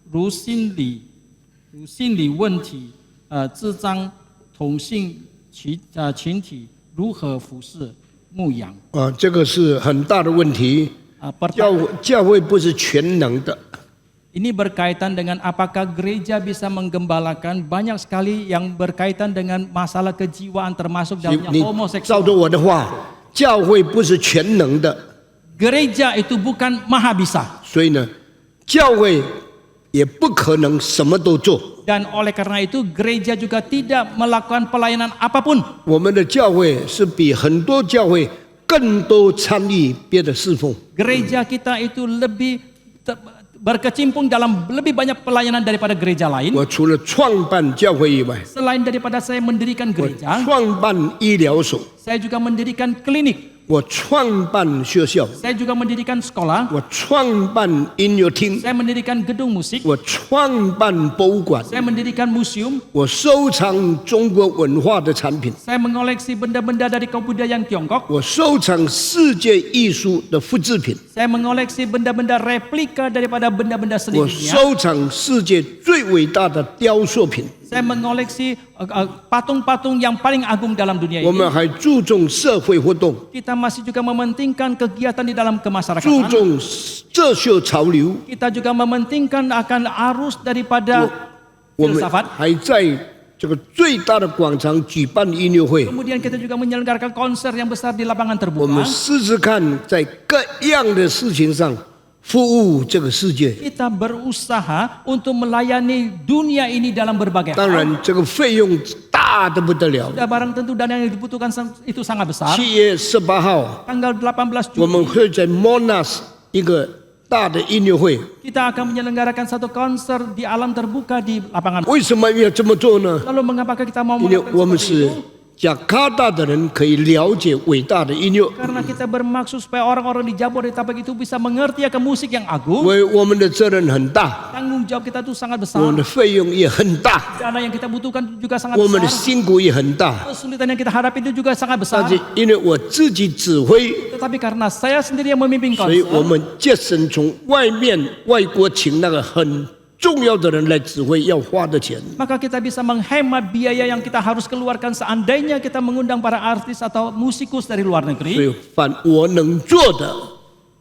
如心理问题、智障、同性群体如何服侍牧养？这个是很大的问题。教会不是全能的。 Ini berkaitan dengan apakah gereja bisa menggembalakan, banyak sekali yang berkaitan dengan masalah kejiwaan termasuk dalamnya 照着 homoseksual. 我的话，教会不是全能的， Gereja itu bukan maha bisa. 所以呢，教会也不可能什么都做。 Dan oleh karena itu gereja juga tidak melakukan pelayanan apapun. 我们的教会是比很多教会更多参与别的侍奉。 Gereja kita itu lebih berkecimpung dalam lebih banyak pelayanan daripada gereja lain. 我除了创办教会以外， Selain daripada saya mendirikan 我 gereja, 创办医疗所， saya juga mendirikan klinik, 我创办学校， saya juga mendirikan sekolah, 我创办音乐厅， saya mendirikan gedung musik, 我创办博物馆， saya mendirikan museum, 我收藏中国文化的产品， saya mengoleksi benda-benda dari kebudayaan Tiongkok, 我收藏世界艺术的复制品， saya mengoleksi benda-benda replika daripada benda-benda seni 我 dunia, 收藏世界最伟大的雕塑品。 saya mengoleksi patung-patung yang paling agung dalam dunia 我 ini. 们还注重社会活动， Kita masih juga mementingkan kegiatan di dalam 注 kemasyarakatan. 重哲学潮流。 Kita juga mementingkan akan arus daripada 我们 filsafat. 还在这个最大的广场举办音乐会。 Kemudian kita juga menyelenggarakan konser yang besar di lapangan 我们 terbuka. 试试看，在各样的事情上服务这个世界。 Kita berusaha untuk melayani dunia ini dalam berbagai 当 hal. 然，这个费用大得不得了。 Sudah barang tentu dana yang dibutuhkan itu sangat besar. 7月18号， Tanggal 18我们 Juli 会在 Monash 一个大的音乐会。 kita akan menyelenggarakan satu konser di alam terbuka di lapangan. 为什么要这么做呢？ Lalu mengapakah kita mau 因为 melakukan 我们 seperti 是 itu? 加拿大的人可以了解伟大的音乐， Karena kita bermaksud supaya orang-orang di Jabodetabek itu bisa mengerti akan musik yang agung. 我们的责任很大， Tanggung jawab kita itu sangat 我们 besar. 的费用也很大， Dana yang kita butuhkan juga sangat 我们的 besar. 辛苦也很大。 Kesulitan yang kita hadapi itu juga sangat 但 besar. 是因为我自己指挥， Tetapi karena saya sendiri yang memimpin 所以我 konser, 们节省从外国请那个很重要的人来指挥要花的钱。 maka kita bisa menghemat biaya yang kita harus keluarkan seandainya kita mengundang para artis atau musikus dari luar 所 negeri. 以凡我能做的，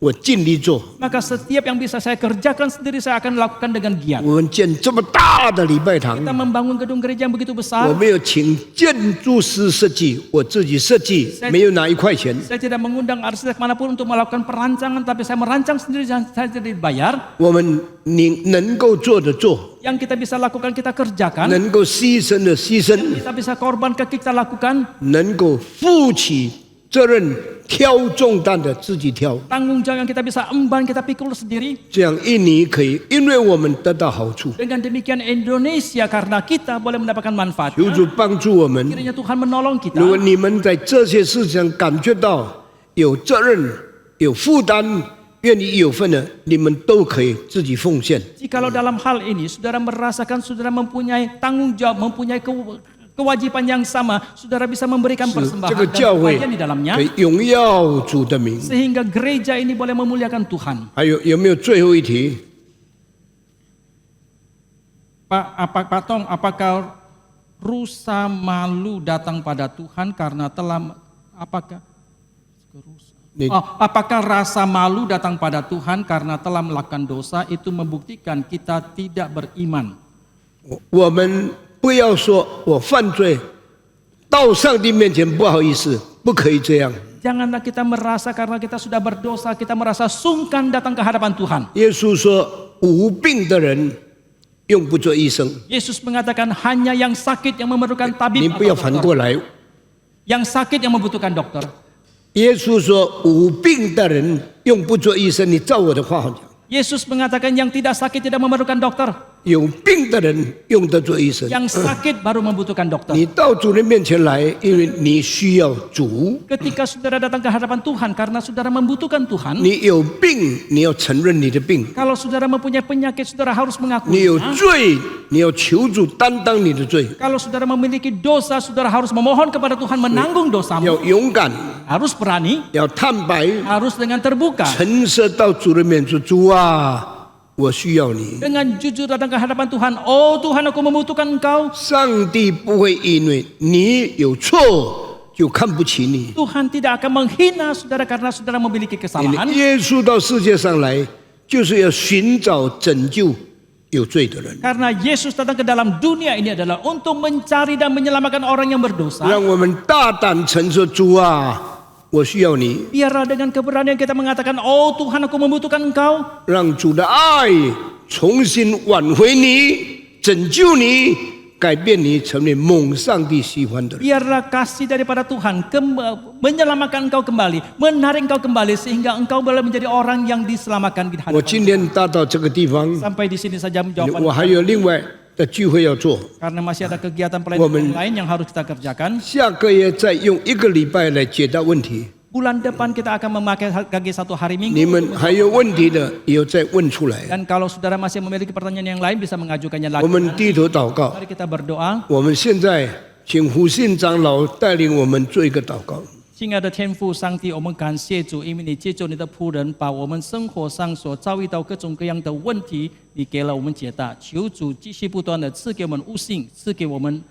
我尽力做。 Maka setiap yang bisa saya kerjakan sendiri saya akan lakukan dengan giat. 我们建这么大的礼拜堂， Kita membangun gedung gereja yang begitu 我 besar. 没有请建筑师设计，我自己设计，没有拿1块钱。 Saya tidak mengundang arsitek manapun untuk melakukan perancangan, tapi saya merancang sendiri dan saya tidak dibayar. 我们能够做的做， Yang kita bisa lakukan kita kerjakan. 能够牺牲的牺牲， Kita bisa korbankan kita lakukan. 能够负起责任、挑重担的自己挑。 Tanggung jawab yang kita bisa emban kita pikul sendiri. 这样印尼可以，因为我们得到好处。 Dengan demikian Indonesia karena kita boleh mendapatkan 求 manfaatnya. 主帮助我们。 Kiranya Tuhan menolong kita. 如果你们在这些事情上感觉到有责任、有负担，愿意有份的，你们都可以自己奉献。 Jikalau dalam hal ini saudara merasakan saudara mempunyai tanggung jawab, mempunyai kewajiban yang sama, saudara bisa memberikan 这 persembahan 个 dan 教会 bagian di dalamnya 可以荣耀主的名。 sehingga gereja ini boleh memuliakan Tuhan. 还有没有最后一题？ Pak Tong, apakah rusa malu datang pada Tuhan karena telah apakah rasa malu datang pada Tuhan karena telah melakukan dosa itu membuktikan kita tidak beriman? 我们不要说我犯罪到上帝面前不好意思，不可以这样。 Janganlah kita merasa karena kita sudah berdosa, kita merasa sungkan datang ke hadapan Tuhan. 耶稣说：“无病的人用不着医生。 Yesus mengatakan hanya yang sakit yang memerlukan tabib 你不要 atau 反 dokter. 过来。 Yang sakit yang membutuhkan dokter. 耶稣说：“无病的人用不着医生。”你照我的话好讲。 Yesus mengatakan yang tidak sakit tidak memerlukan dokter. 有病的人用得着医生。 Yang sakit baru membutuhkan dokter. 你到主人面前来，因为你需要主。 Ketika saudara datang ke hadapan Tuhan karena saudara membutuhkan Tuhan. 你有病，你要承认你的病； Kalau saudara mempunyai penyakit, saudara harus 你 mengakui. 有罪，你要求主担当你的罪， Kalau saudara memiliki dosa, saudara harus memohon kepada Tuhan menanggung 要 dosamu. 勇敢， Harus berani, 要坦白， harus dengan terbuka. 诚实到主人面前说：“主啊，我需要你。 Dengan jujur datang ke hadapan Tuhan. Oh Tuhan, aku membutuhkan Engkau. ”上帝不会因为你有错就看不起你。 Tuhan tidak akan menghina saudara karena saudara memiliki 因 kesalahan. 为耶稣到世界上来，就是要寻找拯救有罪的人， Karena Yesus datang ke dalam dunia ini adalah untuk mencari dan menyelamatkan orang yang berdosa. 让我们大胆承说：“主啊，我需要你。” Biarlah dengan keberanian kita mengatakan, oh Tuhan, aku membutuhkan Engkau. 让主的爱重新挽回你，拯救你，改变你，成为蒙上帝喜欢的人。 Biarlah kasih daripada Tuhan menyelamatkan engkau kembali, menarik engkau kembali sehingga engkau boleh menjadi orang yang diselamatkan di 我 hadapan 今天搭到这个地方， Sampai di sini saja 我 jawaban. 还有另外的聚会要做， Karena masih ada kegiatan Woman. pelayanan lain yang harus kita kerjakan. 下个月再用1个礼拜来解答问题。 Bulan depan kita akan memakai lagi 1 hari 你 minggu. 们还有问题的，以后再问出来。 Dan kalau saudara masih memiliki pertanyaan yang lain bisa mengajukannya 我 lagi. 们低头祷告。 Mari kita berdoa. 我们现在请胡信长老带领我们做一个祷告。 亲爱的天父上帝，我们感谢主，因为你借助你的仆人，把我们生活上所遭遇到各种各样的问题，你给了我们解答。求主继续不断的赐给我们悟性，赐给我们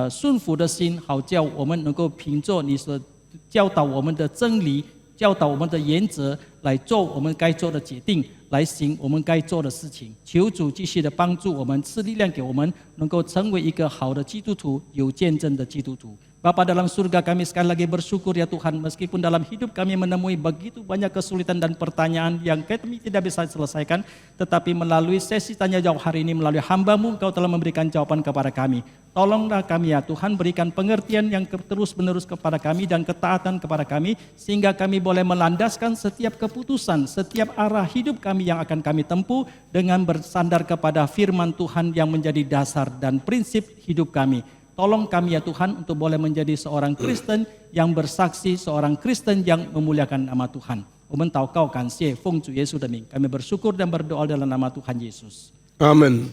顺服的心，好叫我们能够凭着你所教导我们的真理，教导我们的原则，来做我们该做的决定，来行我们该做的事情。求主继续的帮助我们，赐力量给我们，能够成为一个好的基督徒，有见证的基督徒。 Bapa dalam surga, kami sekali lagi bersyukur ya Tuhan, meskipun dalam hidup kami menemui begitu banyak kesulitan dan pertanyaan yang kami tidak bisa selesaikan, tetapi melalui sesi tanya jawab hari ini, melalui hamba-Mu Engkau telah memberikan jawaban kepada kami. Tolonglah kami ya Tuhan, berikan pengertian yang terus menerus kepada kami dan ketaatan kepada kami, sehingga kami boleh melandaskan setiap keputusan, setiap arah hidup kami yang akan kami tempuh dengan bersandar kepada firman Tuhan yang menjadi dasar dan prinsip hidup kami. Tolong kami ya Tuhan untuk boleh menjadi seorang Kristen yang bersaksi, seorang Kristen yang memuliakan nama Tuhan. 我们祷告感谢，奉主耶稣的名，kami bersyukur dan berdoa dalam nama Tuhan Yesus. 阿门。